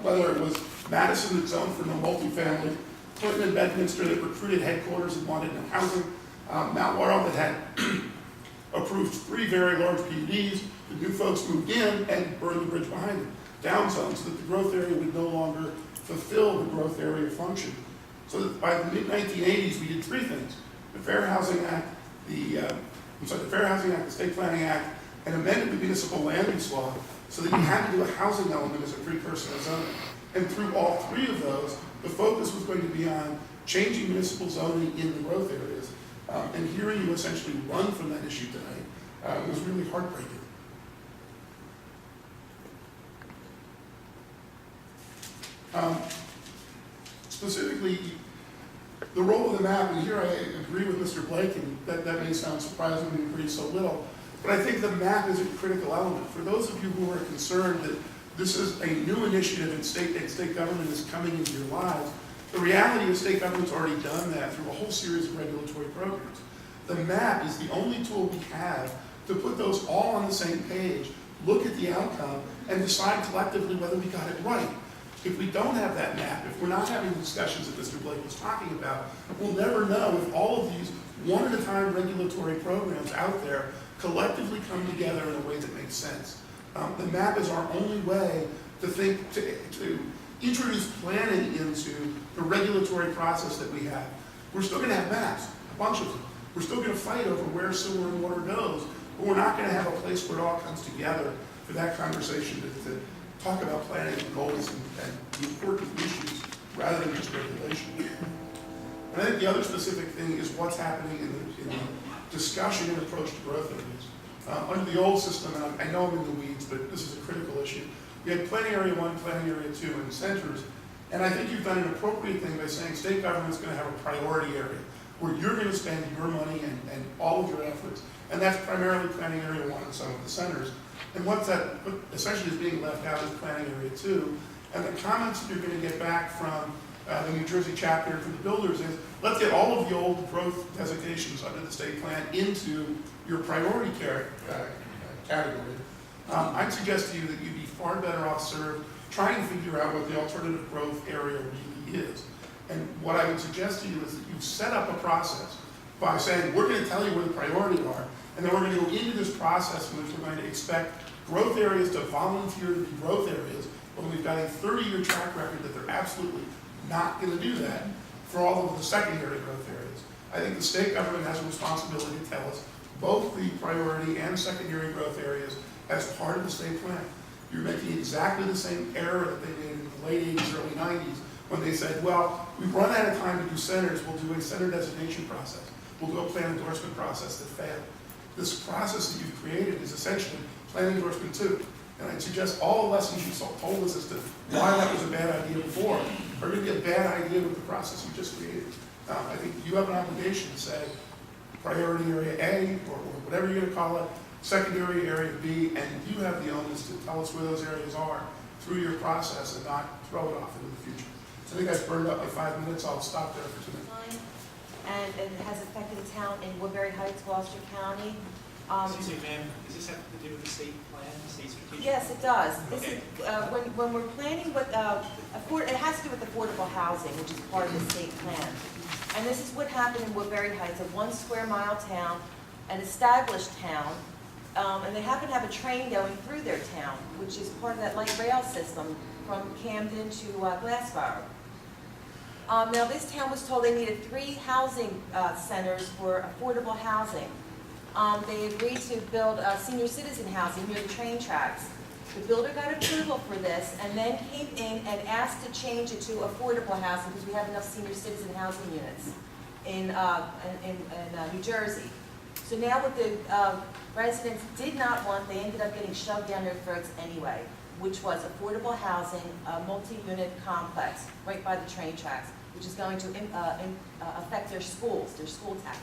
Whether it was Madison that zoned for no multifamily, Clinton and Bedminster that recruited headquarters and wanted no housing, Mount Laurel that had approved 3 very large PUDs, the new folks moved in and burned the bridge behind it, down zoned so that the growth area would no longer fulfill the growth area function. So that by the mid-1980s, we did 3 things. The Fair Housing Act, the Fair Housing Act, the State Planning Act, and amended the municipal land use law so that you had to do a housing element as a precursor to zoning. And through all 3 of those, the focus was going to be on changing municipal zoning in the growth areas. And hearing you essentially run from that issue tonight was really heartbreaking. Specifically, the role of the map, and here I agree with Mr. Blake, and that may sound surprising when you agree so little, but I think the map is a critical element. For those of you who are concerned that this is a new initiative and state government is coming into your lives, the reality is state government's already done that through a whole series of regulatory programs. The map is the only tool we have to put those all on the same page, look at the outcome, and decide collectively whether we got it right. If we don't have that map, if we're not having the discussions that Mr. Blake was talking about, we'll never know if all of these one-at-a-time regulatory programs out there collectively come together in a way that makes sense. The map is our only way to introduce planning into the regulatory process that we have. We're still going to have maps, a bunch of them. We're still going to fight over where sewer and water goes, but we're not going to have a place where it all comes together for that conversation to talk about planning and goals and the important issues rather than just regulation. And I think the other specific thing is what's happening in the discussion and approach to growth areas. Under the old system, and I know I'm in the weeds, but this is a critical issue, we had planning area 1, planning area 2, and centers, and I think you've done an appropriate thing by saying state government's going to have a priority area where you're going to spend your money and all of your efforts. And that's primarily planning area 1 and some of the centers. And what essentially is being left out is planning area 2. And the comments that you're going to get back from the New Jersey chapter from the builders is, let's get all of the old growth designations under the state plan into your priority category. I'd suggest to you that you'd be far better off served trying to figure out what the alternative growth area really is. And what I would suggest to you is that you set up a process by saying, we're going to tell you where the priorities are, and then we're going to go into this process in which we're going to expect growth areas to volunteer to be growth areas, when we've got a 30-year track record that they're absolutely not going to do that for all of the secondary growth areas. I think the state government has a responsibility to tell us both the priority and secondary growth areas as part of the state plan. You're making exactly the same error that they made in the late 80s, early 90s, when they said, well, we've run out of time to do centers, we'll do a center designation process. We'll do a plan endorsement process that failed. This process that you've created is essentially plan endorsement 2. And I'd suggest all the lessons you told us as to why that was a bad idea before are going to be a bad idea with the process you just created. I think you have an obligation to say priority area A, or whatever you're going to call it, secondary area B, and you have the onus to tell us where those areas are through your process and not throw it off into the future. So I think I've burned up my 5 minutes. I'll stop there for tonight. And it has affected the town in Woodbury Heights, Gloucester County. Excuse me, ma'am, does this have to do with the state plan, the state strategic? Yes, it does. This Okay. is, when we're planning with, it has to do with affordable housing, which is part of the state plan. And this is what happened in Woodbury Heights, a 1 square mile town, an established town, and they happen to have a train going through their town, which is part of that light rail system from Camden to Glassboro. Now, this town was told they needed 3 housing centers for affordable housing. They agreed to build senior citizen housing near the train tracks. The builder got approval for this and then came in and asked to change it to affordable housing because we have enough senior citizen housing units in New Jersey. So now what the residents did not want, they ended up getting shoved down their throats anyway, which was affordable housing, a multi-unit complex right by the train tracks, which is going to affect their schools, their school tax.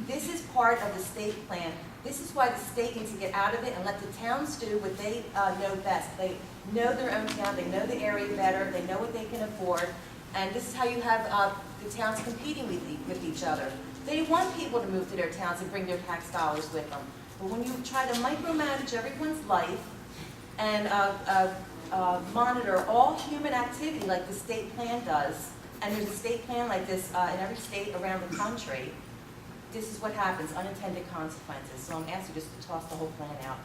This is part of the state plan. This is why the state needs to get out of it and let the towns do what they know best. They know their own town, they know the area better, they know what they can afford, and this is how you have the towns competing with each other. They want people to move to their towns and bring their tax dollars with them. But when you try to micromanage everyone's life and monitor all human activity like the state plan does, and there's a state plan like this in every state around the country, this is what happens, unintended consequences. So I'm asking just to toss the whole plan out.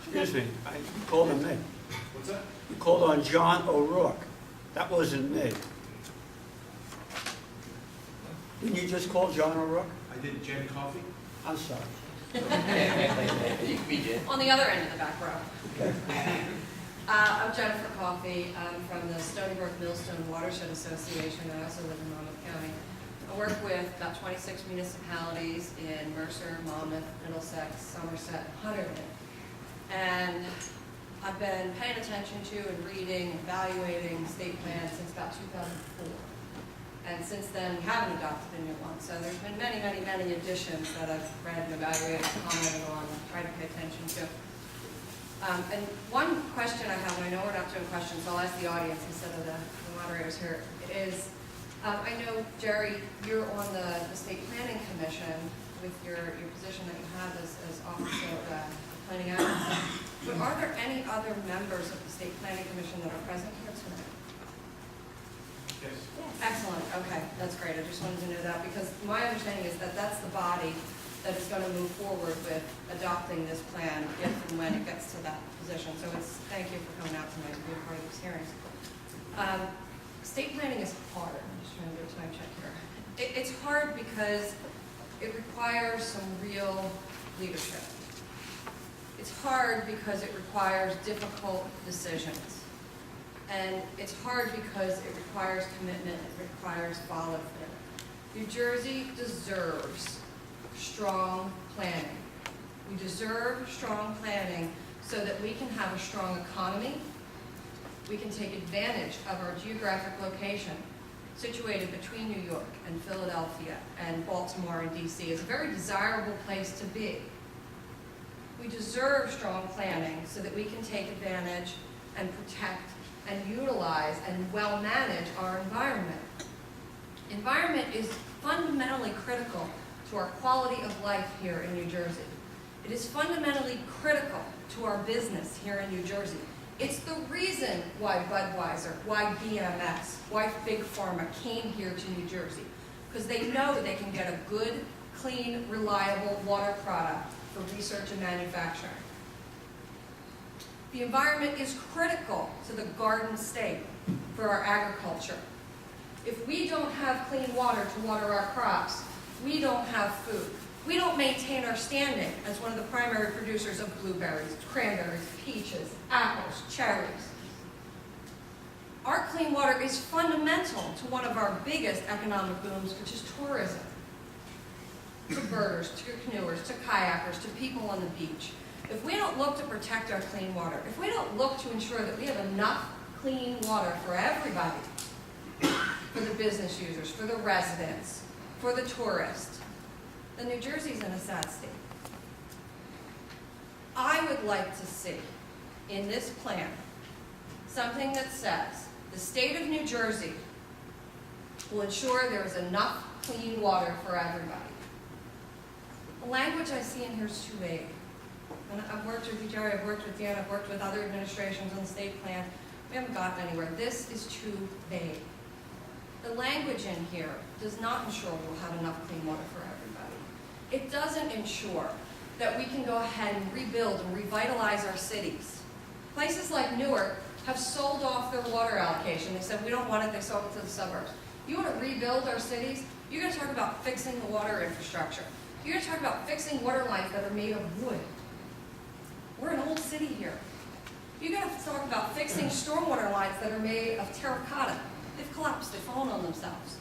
Excuse me, you called on me. What's that? You called on John O'Rourke. That wasn't me. Didn't you just call John O'Rourke? I did Jen Coffee. I'm sorry. You can be Jen. On the other end of the back row. I'm Jennifer Coffey. I'm from the Stony Brook Millstone Watershed Association. I also live in Monmouth County. I work with about 26 municipalities in Mercer, Monmouth, Middlesex, Somerset, and Hunterdon. And I've been paying attention to and reading, evaluating state plans since about 2004. And since then, we haven't adopted a new one. So there's been many, many, many additions that I've read and evaluated, commented on, and tried to pay attention to. And one question I have, and I know we're not doing questions, so I'll ask the audience instead of the moderators here, is, I know, Jerry, you're on the State Planning Commission with your position that you have as Officer of Planning Agency. But are there any other members of the State Planning Commission that are present here tonight? Yes. Excellent, okay, that's great. I just wanted to know that because my understanding is that that's the body that is going to move forward with adopting this plan if and when it gets to that position. So thank you for coming out tonight to be a part of these hearings. State planning is hard. I'm just trying to do a time check here. It's hard because it requires some real leadership. It's hard because it requires difficult decisions. And it's hard because it requires commitment, it requires follow-through. New Jersey deserves strong planning. We deserve strong planning so that we can have a strong economy, we can take advantage of our geographic location, situated between New York and Philadelphia and Baltimore and DC, is a very desirable place to be. We deserve strong planning so that we can take advantage and protect and utilize and well manage our environment. Environment is fundamentally critical to our quality of life here in New Jersey. It is fundamentally critical to our business here in New Jersey. It's the reason why Budweiser, why BMS, why Big Pharma came here to New Jersey, because they know they can get a good, clean, reliable water product for research and manufacturing. The environment is critical to the Garden State for our agriculture. If we don't have clean water to water our crops, we don't have food. We don't maintain our standing as one of the primary producers of blueberries, cranberries, peaches, apples, cherries. Our clean water is fundamental to one of our biggest economic booms, which is tourism. To birders, to canoers, to kayakers, to people on the beach. If we don't look to protect our clean water, if we don't look to ensure that we have enough clean water for everybody, for the business users, for the residents, for the tourists, then New Jersey's in a sad state. I would like to see in this plan something that says the state of New Jersey will ensure there is enough clean water for everybody. The language I see in here is too vague. And I've worked with you, Jerry, I've worked with Dan, I've worked with other administrations on the state plan. We haven't gotten anywhere. This is too vague. The language in here does not ensure we'll have enough clean water for everybody. It doesn't ensure that we can go ahead and rebuild and revitalize our cities. Places like Newark have sold off their water allocation. They said, we don't want it, they sold it to the suburbs. You want to rebuild our cities? You're going to talk about fixing the water infrastructure. You're going to talk about fixing water lines that are made of wood. We're an old city here. You're going to talk about fixing stormwater lines that are made of terracotta. They've collapsed, they've fallen on themselves.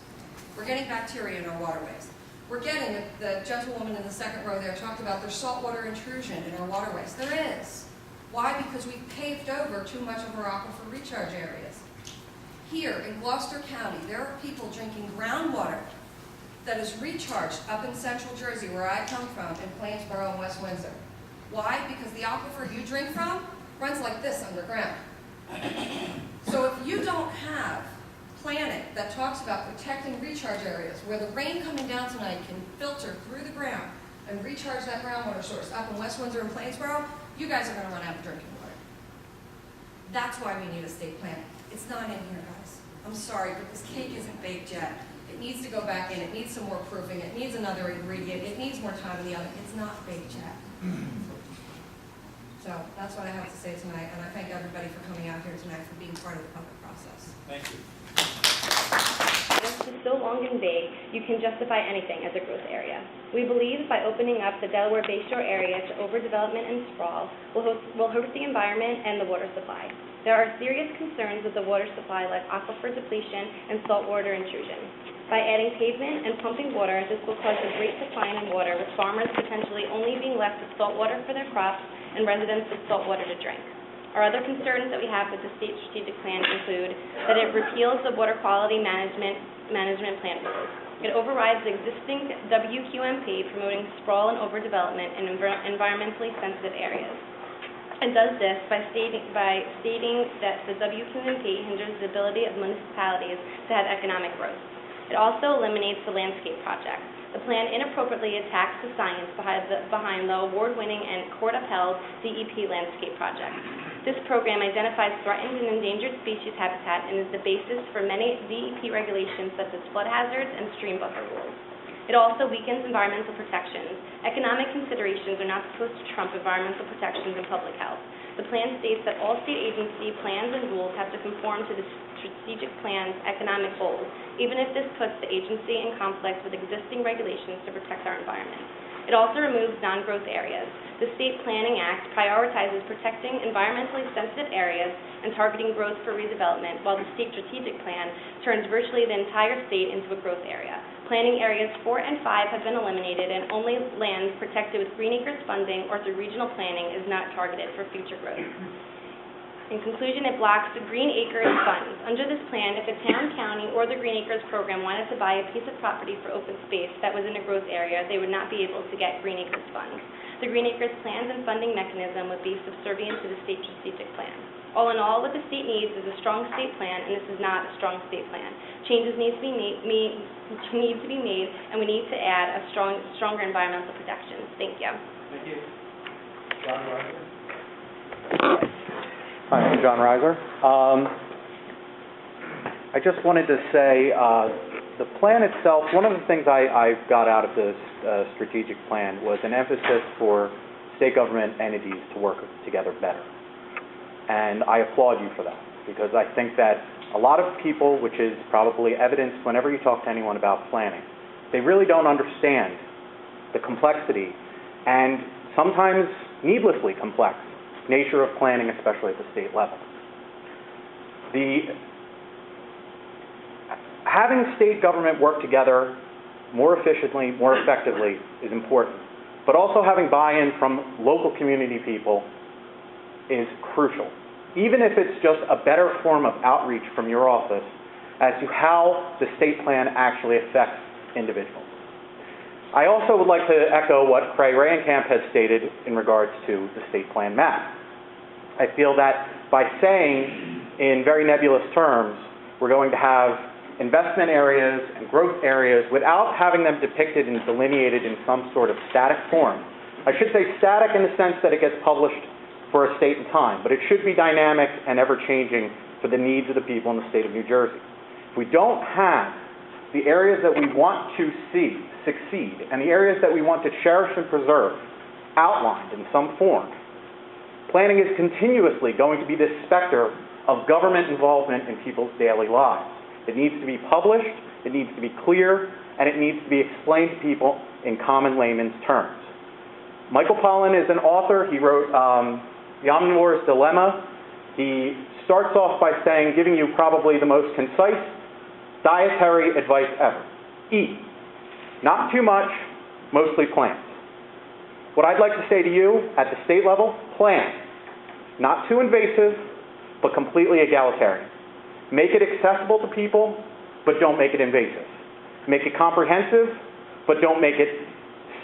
We're getting bacteria in our waterways. We're getting, the gentlewoman in the second row there talked about there's saltwater intrusion in our waterways. There is. Why? Because we've paved over too much of our aquifer recharge areas. Here in Gloucester County, there are people drinking groundwater that is recharged up in central Jersey, where I come from, in Plainsboro and West Windsor. Why? Because the aquifer you drink from runs like this underground. So if you don't have planning that talks about protecting recharge areas where the rain coming down tonight can filter through the ground and recharge that groundwater source up in West Windsor and Plainsboro, you guys are going to run out of drinking water. That's why we need a state plan. It's not in here, guys. I'm sorry, but this cake isn't baked yet. It needs to go back in. It needs some more proofing. It needs another ingredient. It needs more time in the oven. It's not baked yet. So that's what I have to say tonight, and I thank everybody for coming out here tonight for being part of the public process. Thank you. Is so long and vague, you can justify anything as a growth area. We believe by opening up the Delaware Bayshore area to overdevelopment and sprawl, will hurt the environment and the water supply. There are serious concerns with the water supply like aquifer depletion and saltwater intrusion. By adding pavement and pumping water, this will cause a great decline in water, with farmers potentially only being left with salt water for their crops and residents with salt water to drink. Our other concerns that we have with the state strategic plan include that it repeals the water quality management plan rules. It overrides the existing WQMP promoting sprawl and overdevelopment in environmentally sensitive areas. It does this by stating that the WQMP hinders the ability of municipalities to have economic growth. It also eliminates the landscape project. The plan inappropriately attacks the science behind the award-winning and court-upheld DEP landscape project. This program identifies threatened and endangered species habitat and is the basis for many DEP regulations such as flood hazards and stream buffer rules. It also weakens environmental protections. Economic considerations are not supposed to trump environmental protections and public health. The plan states that all state agency plans and rules have to conform to the strategic plan's economic goals, even if this puts the agency in conflict with existing regulations to protect our environment. It also removes non-growth areas. The State Planning Act prioritizes protecting environmentally sensitive areas and targeting growth for redevelopment, while the State Strategic Plan turns virtually the entire state into a growth area. Planning areas 4 and 5 have been eliminated, and only land protected with Green Acres funding or through regional planning is not targeted for future growth. In conclusion, it blocks the Green Acres funds. Under this plan, if a town, county, or the Green Acres program wanted to buy a piece of property for open space that was in a growth area, they would not be able to get Green Acres funds. The Green Acres plans and funding mechanism would be subservient to the state strategic plan. All in all, what the state needs is a strong state plan, and this is not a strong state plan. Changes need to be made, and we need to add a stronger environmental protections. Thank you. Thank you. John Ryder? Hi, I'm John Reiser. I just wanted to say the plan itself, one of the things I got out of this strategic plan was an emphasis for state government entities to work together better. And I applaud you for that, because I think that a lot of people, which is probably evidenced whenever you talk to anyone about planning, they really don't understand the complexity and sometimes needlessly complex nature of planning, especially at the state level. Having state government work together more efficiently, more effectively is important, but also having buy-in from local community people is crucial, even if it's just a better form of outreach from your office as to how the state plan actually affects individuals. I also would like to echo what Craig Rayenkamp has stated in regards to the state plan map. I feel that by saying in very nebulous terms, we're going to have investment areas and growth areas without having them depicted and delineated in some sort of static form. I should say static in the sense that it gets published for a state and time, but it should be dynamic and ever-changing for the needs of the people in the state of New Jersey. If we don't have the areas that we want to see succeed and the areas that we want to cherish and preserve outlined in some form, planning is continuously going to be this specter of government involvement in people's daily lives. It needs to be published, it needs to be clear, and it needs to be explained to people in common layman's terms. Michael Pollan is an author. He wrote The Omnivore's Dilemma. He starts off by saying, giving you probably the most concise dietary advice ever. Eat. Not too much, mostly plants. What I'd like to say to you at the state level, plan. Not too invasive, but completely egalitarian. Make it accessible to people, but don't make it invasive. Make it comprehensive, but don't make it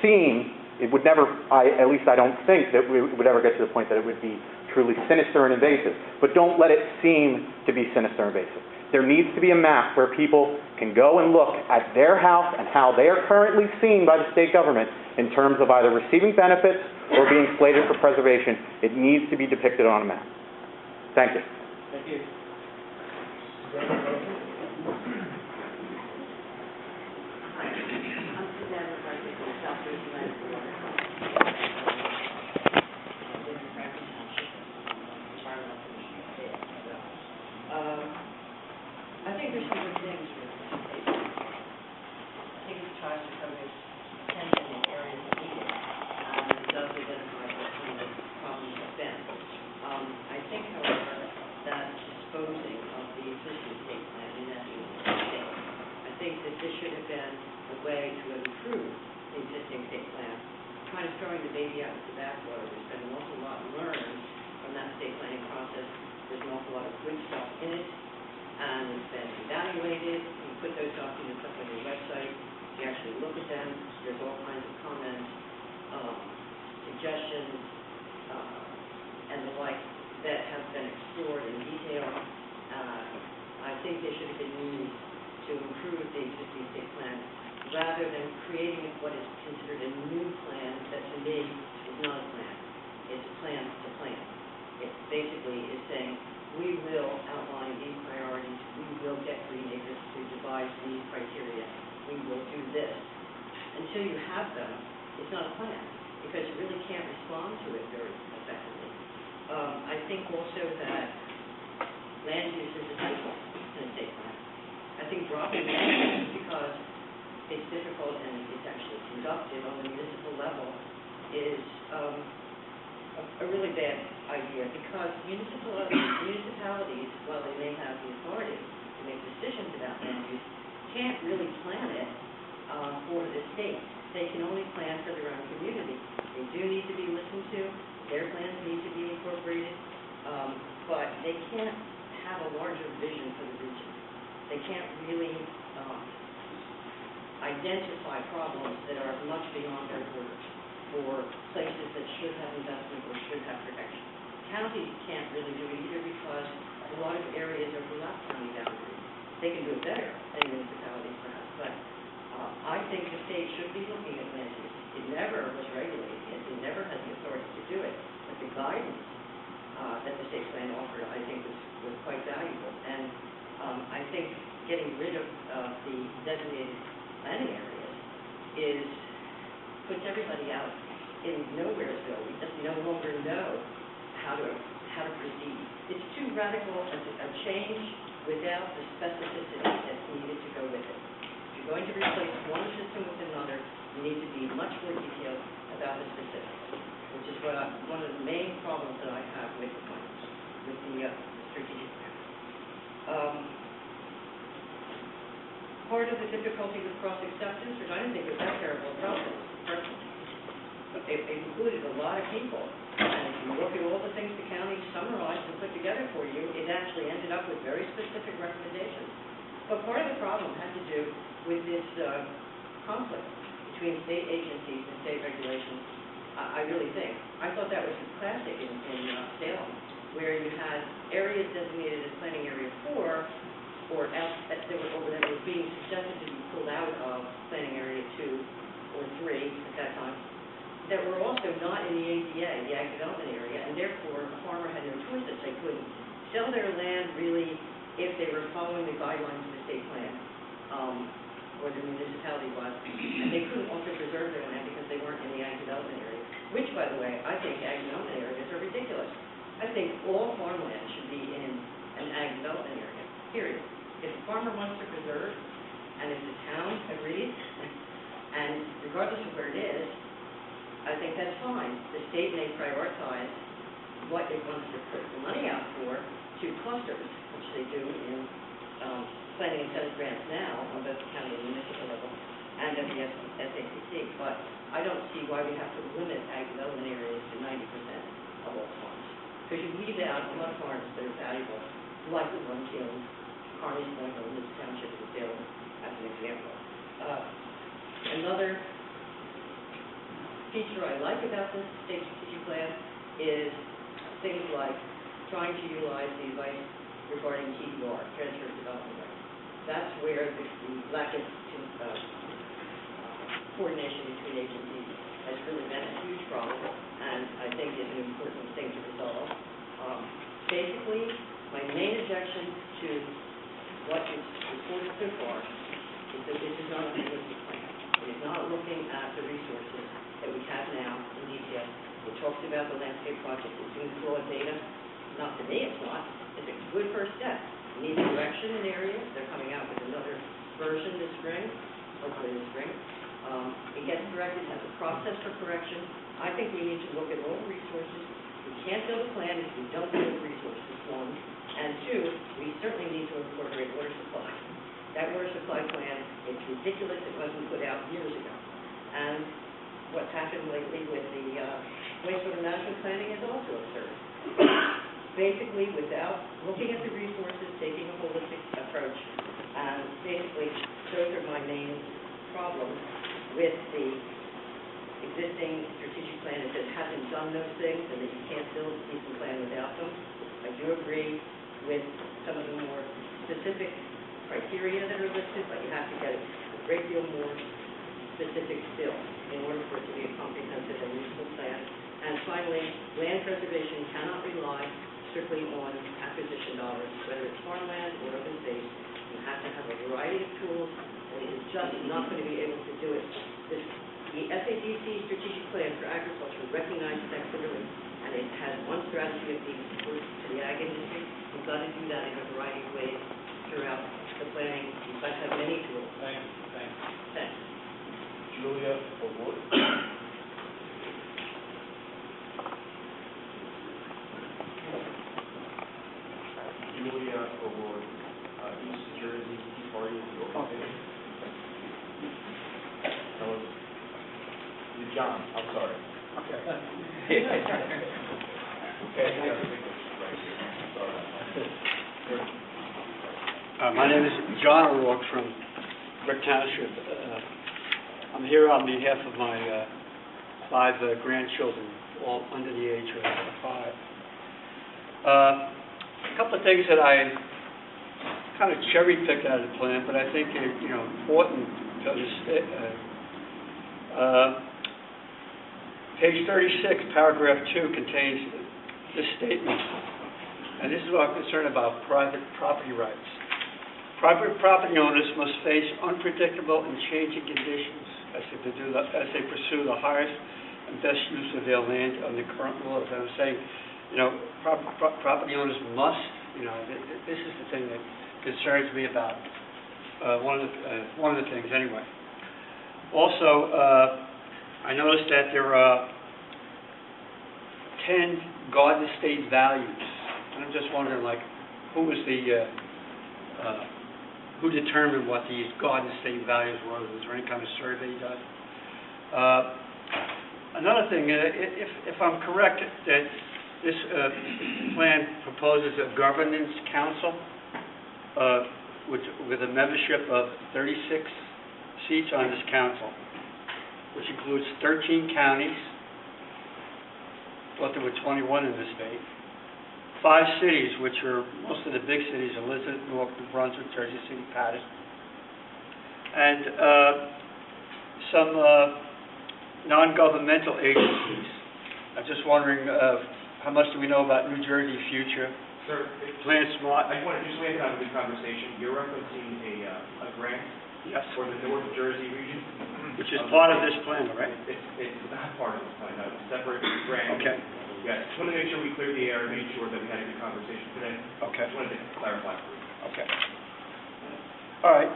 seem, it would never, at least I don't think that we would ever get to the point that it would be truly sinister and invasive, but don't let it seem to be sinister and invasive. There needs to be a map where people can go and look at their house and how they are currently seen by the state government in terms of either receiving benefits or being slated for preservation. It needs to be depicted on a map. Thank you. Thank you. I think there's some good things with this state plan. I think it tries to focus attention in areas that need it, and it does identify what some of the problems have been. I think, however, that disposing of the existing state plan in that state, I think that this should have been a way to improve the existing state plan. Kind of throwing the baby out with the bathwater. There's been an awful lot learned from that state planning process. There's an awful lot of good stuff in it, and it's been evaluated. You put those documents up on your website. You actually look at them. There's all kinds of comments, suggestions, and the like that have been explored in detail. I think they should have been used to improve the existing state plan rather than creating what is considered a new plan that to me is not a plan. It's a plan to plan. It basically is saying, we will outline these priorities, we will get Green Acres to devise these criteria, we will do this. Until you have them, it's not a plan, because you really can't respond to it very effectively. I think also that land use is essential in a state plan. I think dropping land use because it's difficult and it's actually conducted on the municipal level is a really bad idea, because municipalities, while they may have the authority to make decisions about land use, can't really plan it for the state. They can only plan for their own community. They do need to be listened to. Their plans need to be incorporated. but they can't have a larger vision for the region. They can't really identify problems that are much beyond their borders, or places that should have investment or should have protection. Counties can't really do it either because a lot of areas are without county boundaries. They can do it better than municipalities perhaps, but I think the state should be looking at land use. It never was regulated, it never had the authority to do it, but the guidance that the state plan offered, I think, was quite valuable. And I think getting rid of the designated planning areas puts everybody out in nowheresville. We just no longer know how to proceed. It's too radical a change without the specificity that's needed to go with it. If you're going to replace one system with another, you need to be much more detailed about the specifics, which is one of the main problems that I have with the plan, with the strategic plan. Part of the difficulty with cross-acceptance, which I didn't think was that terrible a process, personally, but it included a lot of people. And if you look at all the things the county summarized and put together for you, it actually ended up with very specific recommendations. But part of the problem had to do with this conflict between state agencies and state regulations. I really think. I thought that was classic in Salem, where you had areas designated as planning area 4, or that were being suggested to be pulled out of planning area 2 or 3 at that time, that were also not in the ADA, the Ag Development Area, and therefore a farmer had no choice that they couldn't sell their land really if they were following the guidelines of the state plan, or the municipality was, and they couldn't also preserve their land because they weren't in the Ag Development Area, which, by the way, I think Ag Development Areas are ridiculous. I think all farmland should be in an Ag Development Area, period. If a farmer wants to preserve, and if the town agrees, and regardless of where it is, I think that's fine. The state may prioritize what it wants to put the money out for to clusters, which they do in planning incentive grants now on both the county and municipal level and at the SACC. But I don't see why we have to limit Ag Development Areas to 90% of all farms. Because you leave out a lot of farms that are valuable, like the ones in Carney's Point or Woods Township in Salem, as an example. Another feature I like about this state strategic plan is things like trying to utilize the advice regarding TDR, transfer of development rights. That's where the lack of coordination between agencies has really been a huge problem, and I think is an important thing to resolve. Basically, my main objection to what is reported so far is that this is not a holistic plan. It is not looking at the resources that we have now in detail. It talks about the landscape project. It's doing broad data. Not to me, it's not. It's a good first step. It needs direction in areas. They're coming out with another version this spring, hopefully this spring. It gets corrected, has a process for correction. I think we need to look at all the resources. We can't build a plan if we don't know the resources, one. And two, we certainly need to incorporate water supply. That water supply plan, it's ridiculous it wasn't put out years ago. And what's happened lately with the wastewater management planning is also absurd. Basically, without looking at the resources, taking a holistic approach, and basically, those are my main problems with the existing strategic plan. If it hasn't done those things, and that you can't build a decent plan without them. I do agree with some of the more specific criteria that are listed, but you have to get a great deal more specific still in order for it to be a comprehensive and useful plan. And finally, land preservation cannot rely strictly on acquisition dollars, whether it's farmland or open space. You have to have a variety of tools, and it is just not going to be able to do it. The SADC strategic plan for agriculture recognizes that clearly, and it has one strategy of being support to the ag industry. We've got to do that in a variety of ways throughout the planning. We've got to have many tools. Thanks. Julia Award. Julia Award, East Jersey Tea Party, the organization. Hello. John, I'm sorry. Okay. Okay. Right here. Sorry. My name is John O'Rourke from Brick Township. I'm here on behalf of my 5 grandchildren, all under the age of 5. A couple of things that I kind of cherry-picked out of the plan, but I think are, important to understand. Page 36, paragraph 2 contains this statement, and this is what I'm concerned about: private property rights. Private property owners must face unpredictable and changing conditions as they pursue the highest and best use of their land under current laws. And I'm saying, property owners must, this is the thing that concerns me about one of the things anyway. Also, I noticed that there are 10 garden state values, and I'm just wondering, who was who determined what these garden state values were? Was there any kind of survey done? Another thing, if I'm correct, that this plan proposes a governance council with a membership of 36 seats on this council, which includes 13 counties. Thought there were 21 in the state. 5 cities, which are most of the big cities: Elizabeth, Newark, New Brunswick, Jersey City, Paterson, and some non-governmental agencies. I'm just wondering, how much do we know about New Jersey Future? Sir, Plan Smart. I want to just wait on the conversation. You're referencing a grant Yes. for the North Jersey region? Which is part of this plan, right? It's not part of this plan, no, it's a separate grant. Okay. Yes, just wanted to make sure we cleared the air and made sure that we had a good conversation today. Okay. Just wanted to clarify for you. Okay. All right.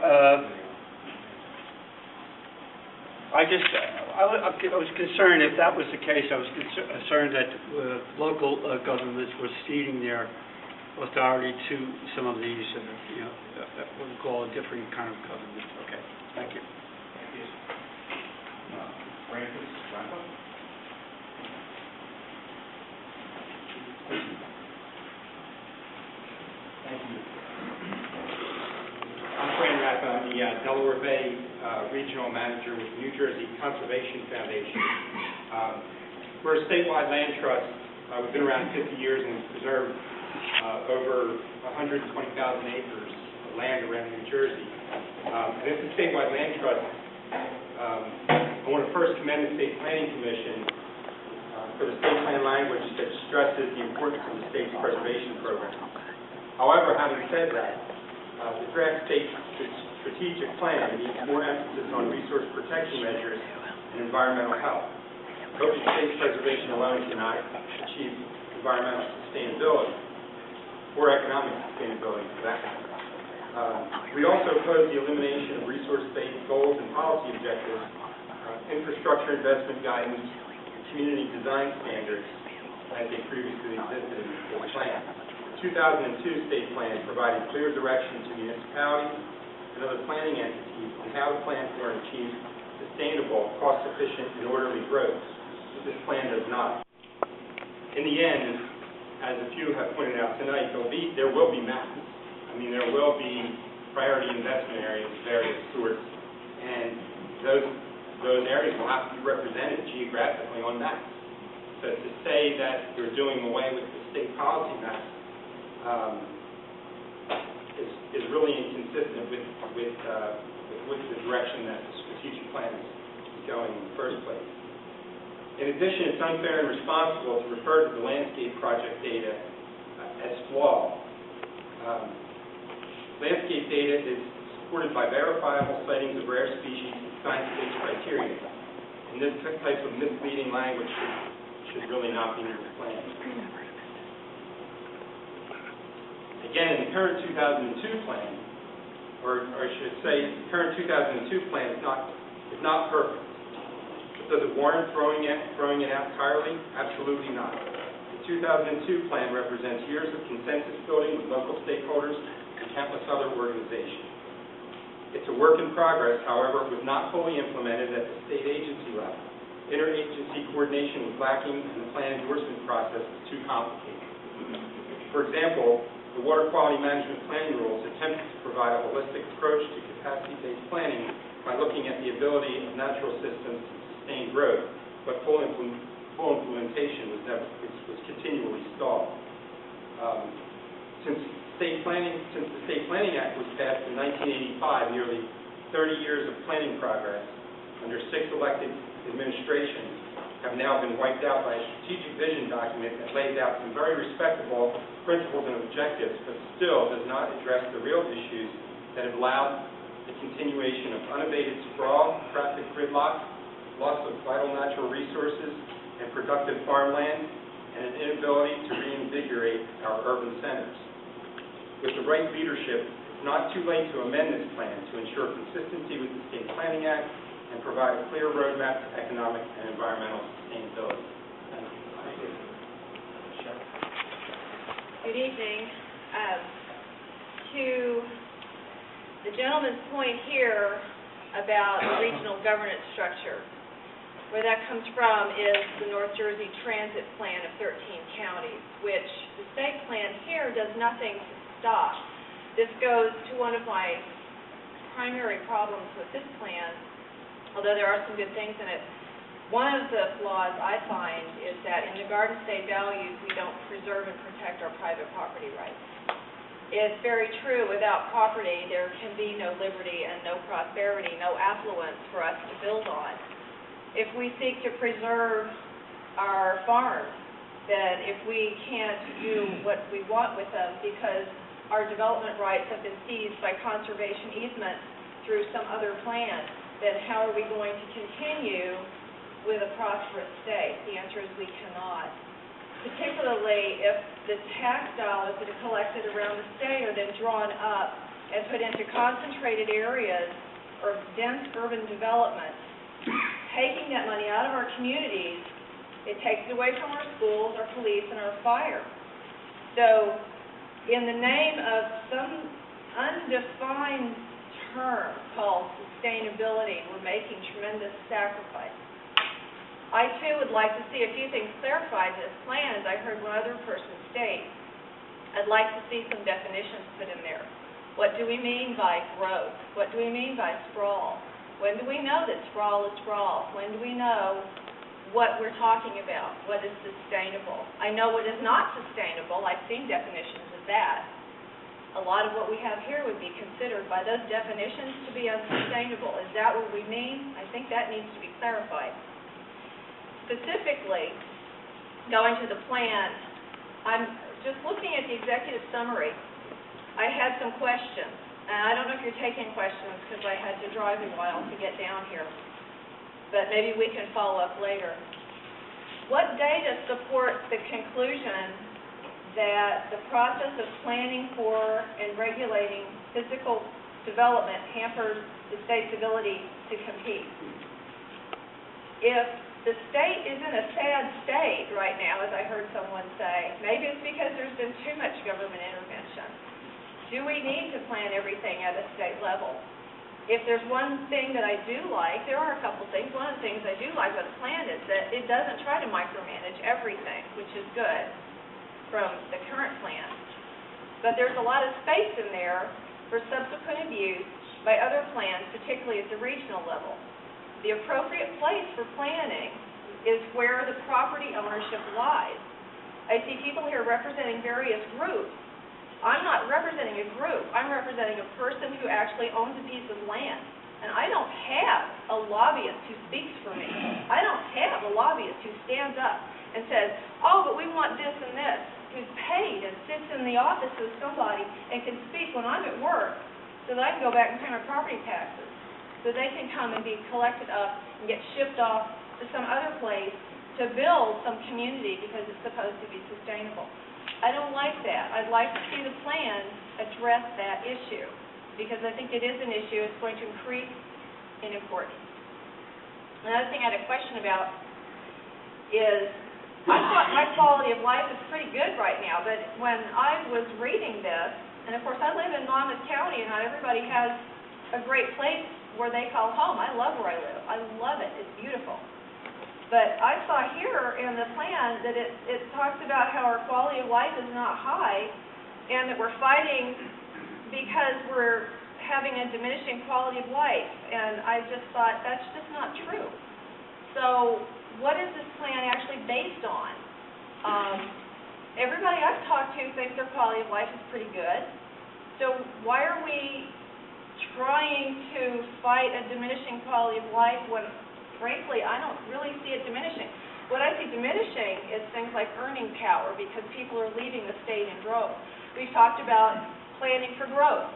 I was concerned if that was the case. I was concerned that local governments were ceding their authority to some of these, what we call a different kind of government. Okay. Thank you. Thank you. Francis Rappa? Thank you. I'm Fran Rappa. I'm the Delaware Bay Regional Manager with the New Jersey Conservation Foundation. We're a statewide land trust. We've been around 50 years and we've preserved over 120,000 acres of land around New Jersey. And it's a statewide land trust. I want to first commend the State Planning Commission for the state plan language that stresses the importance of the state's preservation program. However, having said that, the draft state strategic plan needs more emphasis on resource protection measures and environmental health. Open space preservation alone cannot achieve environmental sustainability or economic sustainability for that matter. We also oppose the elimination of resource-based goals and policy objectives, infrastructure investment guidance, community design standards as they previously existed in the state plan. The 2002 state plan provided clear direction to municipalities and other planning entities on how the plans were to achieve sustainable, cost-efficient, and orderly growth. But this plan does not. In the end, as a few have pointed out tonight, there will be maps. I mean, there will be priority investment areas of various sorts, and those areas will have to be represented geographically on maps. So to say that you're doing away with the state policy maps is really inconsistent with the direction that the strategic plan is going in the first place. In addition, it's unfair and responsible to refer to the landscape project data as flawed. Landscape data is supported by verifiable sightings of rare species and science-based criteria. And this type of misleading language should really not be in the plan. Again, in the current 2002 plan, or I should say, the current 2002 plan is not perfect. Does it warrant throwing it out entirely? Absolutely not. The 2002 plan represents years of consensus building with local stakeholders and countless other organizations. It's a work in progress, however, it was not fully implemented at the state agency level. Interagency coordination was lacking and the plan endorsement process was too complicated. For example, The water quality management planning rules attempted to provide a holistic approach to capacity-based planning by looking at the ability of natural systems to sustain growth, but full implementation was continually stalled. Since the State Planning Act was passed in 1985, nearly 30 years of planning progress under 6 elected administrations have now been wiped out by a strategic vision document that lays out some very respectable principles and objectives, but still does not address the real issues that have allowed the continuation of unabated sprawl, traffic gridlock, loss of vital natural resources and productive farmland, and an inability to reinvigorate our urban centers. With the right leadership, it's not too late to amend this plan to ensure consistency with the State Planning Act and provide a clear roadmap to economic and environmental sustainability. Thank you. Good evening. To the gentleman's point here about regional governance structure, where that comes from is the North Jersey Transit Plan of 13 counties, which the state plan here does nothing to stop. This goes to one of my primary problems with this plan, although there are some good things in it. One of the flaws I find is that in the Garden State values, we don't preserve and protect our private property rights. It's very true, without property, there can be no liberty and no prosperity, no affluence for us to build on. If we seek to preserve our farms, then if we can't do what we want with them because our development rights have been seized by conservation easements through some other plan, then how are we going to continue with a prosperous state? The answer is we cannot. Particularly if the tax dollars that are collected around the state are then drawn up and put into concentrated areas or dense urban development, taking that money out of our communities, it takes it away from our schools, our police, and our fire. So in the name of some undefined term called sustainability, we're making tremendous sacrifice. I, too, would like to see a few things clarified in this plan, as I heard one other person state. I'd like to see some definitions put in there. What do we mean by growth? What do we mean by sprawl? When do we know that sprawl is sprawl? When do we know what we're talking about? What is sustainable? I know what is not sustainable. I've seen definitions of that. A lot of what we have here would be considered by those definitions to be unsustainable. Is that what we mean? I think that needs to be clarified. Specifically, going to the plan, I'm just looking at the executive summary. I had some questions, and I don't know if you're taking questions because I had to drive a while to get down here, but maybe we can follow up later. What data supports the conclusion that the process of planning for and regulating physical development hampers the state's ability to compete? If the state is in a sad state right now, as I heard someone say, maybe it's because there's been too much government intervention. Do we need to plan everything at a state level? If there's one thing that I do like, there are a couple things. One of the things I do like about the plan is that it doesn't try to micromanage everything, which is good from the current plan. But there's a lot of space in there for subsequent abuse by other plans, particularly at the regional level. The appropriate place for planning is where the property ownership lies. I see people here representing various groups. I'm not representing a group. I'm representing a person who actually owns a piece of land. And I don't have a lobbyist who speaks for me. I don't have a lobbyist who stands up and says, oh, but we want this and this, who's paid and sits in the office of somebody and can speak when I'm at work so that I can go back and pay my property taxes, so they can come and be collected up and get shipped off to some other place to build some community because it's supposed to be sustainable. I don't like that. I'd like to see the plan address that issue because I think it is an issue. It's going to increase in importance. Another thing I had a question about is I thought my quality of life is pretty good right now, but when I was reading this, and of course I live in Monmouth County and not everybody has a great place where they call home. I love where I live. I love it. It's beautiful. But I saw here in the plan that it talks about how our quality of life is not high and that we're fighting because we're having a diminishing quality of life. And I just thought, that's just not true. So what is this plan actually based on? Everybody I've talked to thinks their quality of life is pretty good. So why are we trying to fight a diminishing quality of life when, frankly, I don't really see it diminishing? What I see diminishing is things like earning power, because people are leaving the state in droves. We've talked about planning for growth.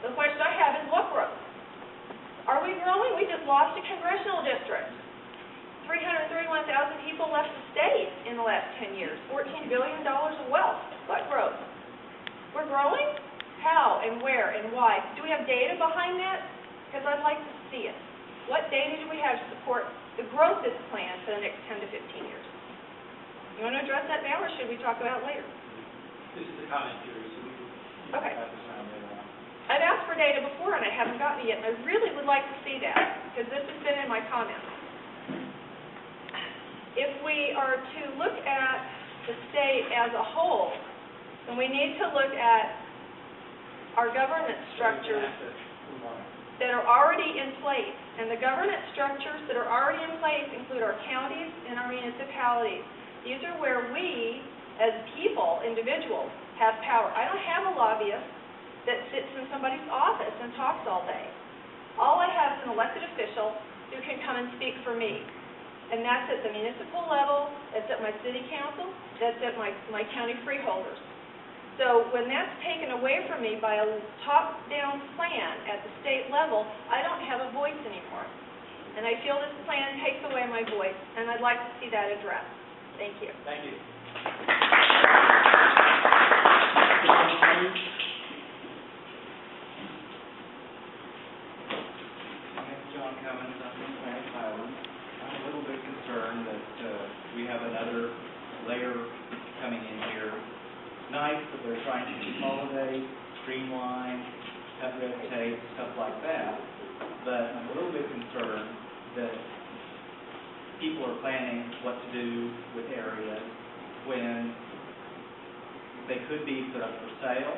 The question I have is, what growth? Are we growing? We just lost a congressional district. 331,000 people left the state in the last 10 years. $14 billion of wealth. What growth? We're growing? How and where and why? Do we have data behind that? Because I'd like to see it. What data do we have to support the growth that's planned for the next 10 to 15 years? You want to address that now, or should we talk about it later? This is the comment period, so we can Okay. have this around later on. I've asked for data before, and I haven't gotten it yet, and I really would like to see that, because this has been in my comments. If we are to look at the state as a whole, then we need to look at our governance structures that are already in place. And the governance structures that are already in place include our counties and our municipalities. These are where we, as people, individuals, have power. I don't have a lobbyist that sits in somebody's office and talks all day. All I have is an elected official who can come and speak for me. And that's at the municipal level, that's at my city council, that's at my county freeholders. So when that's taken away from me by a top-down plan at the state level, I don't have a voice anymore. And I feel this plan takes away my voice, and I'd like to see that addressed. Thank you. Thank you. My name is John Cummins. I'm from Granite Highlands. I'm a little bit concerned that we have another layer coming in here. It's nice that they're trying to consolidate, streamline, cut red tape, stuff like that. But I'm a little bit concerned that people are planning what to do with areas when they could be put up for sale.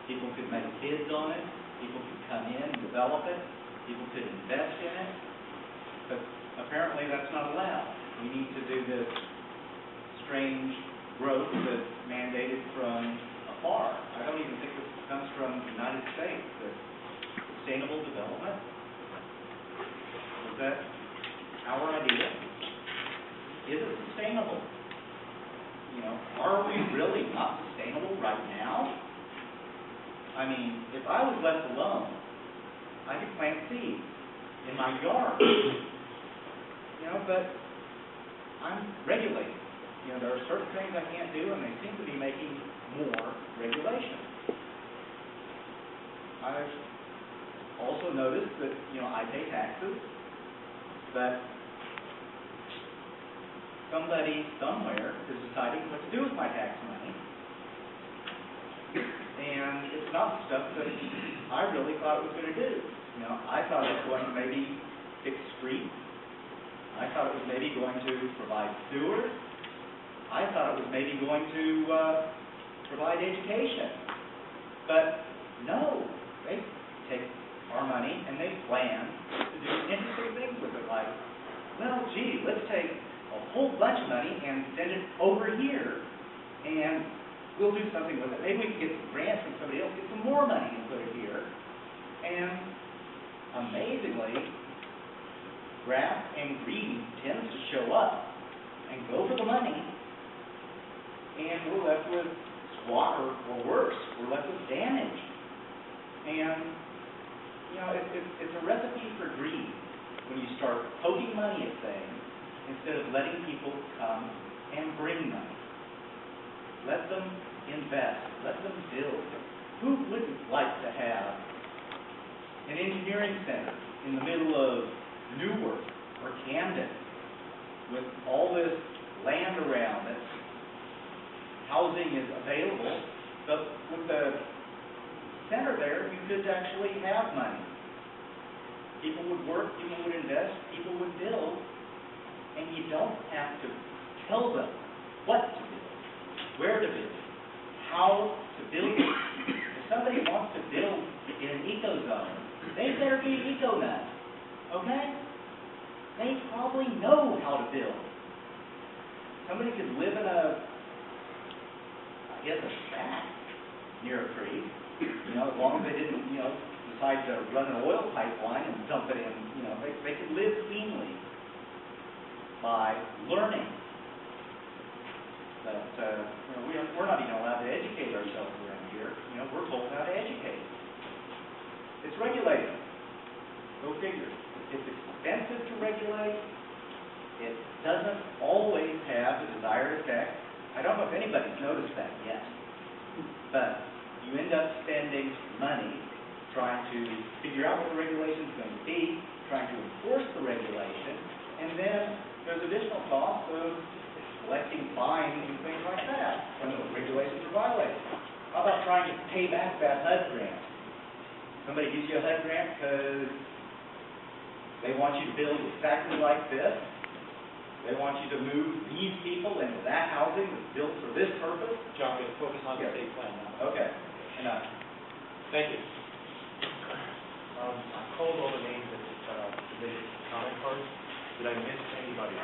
People could make bids on it. People could come in, develop it. People could invest in it. But apparently that's not allowed. We need to do this strange growth that's mandated from afar. I don't even think this comes from the United States. But sustainable development, is that our idea? Is it sustainable? You know, are we really not sustainable right now? I mean, if I was left alone, I could plant seeds in my yard. You know, but I'm regulated. You know, there are certain things I can't do, and they seem to be making more regulation. I've also noticed that, you know, I pay taxes, but somebody somewhere is deciding what to do with my tax money. And it's not stuff that I really thought it was going to do. You know, I thought it was going to maybe fix streets. I thought it was maybe going to provide sewers. I thought it was maybe going to provide education. But no, they take our money and they plan to do interesting things with it, like, well, gee, let's take a whole bunch of money and send it over here, and we'll do something with it. Maybe we can get some grants from somebody else, get some more money and put it here. And amazingly, graft and greed tends to show up and go for the money, and we're left with squat, or worse, we're left with damage. And, you know, it's a recipe for greed when you start poking money at things instead of letting people come and bring money. Let them invest. Let them build. Who wouldn't like to have an engineering center in the middle of Newark or Camden with all this land around it? Housing is available, but with the center there, you could actually have money. People would work, people would invest, people would build, and you don't have to tell them what to build, where to build, how to build it. If somebody wants to build in an eco zone, they better be an eco nut, okay? They probably know how to build. Somebody could live in a shack near a creek, as long as they didn't, decide to run an oil pipeline and dump it in, they could live cleanly by learning. But, we're not even allowed to educate ourselves around here. We're told how to educate. It's regulated. Go figure. It's expensive to regulate. It doesn't always have the desired effect. I don't know if anybody's noticed that yet, but you end up spending money trying to figure out what the regulation is going to be, trying to enforce the regulation, and then there's additional costs of collecting fines and things like that when those regulations are violated. How about trying to pay back that HUD grant? Somebody gives you a HUD grant because they want you to build exactly like this. They want you to move these people into that housing that's built for this purpose. John, we're going to focus on the state plan now. Okay, enough. Thank you. I called all the names that submitted comment cards. Did I miss anybody?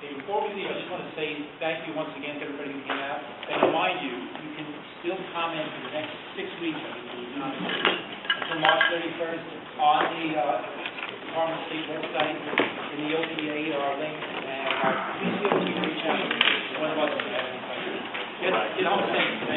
Okay, before we leave, I just want to say thank you once again to everybody who came out. And remind you, you can still comment for the next 6 weeks, I think, until March 31st on the Department of State website, in the OPA, there are links, and please feel free to reach out to one of us if you have any questions. Get on the same.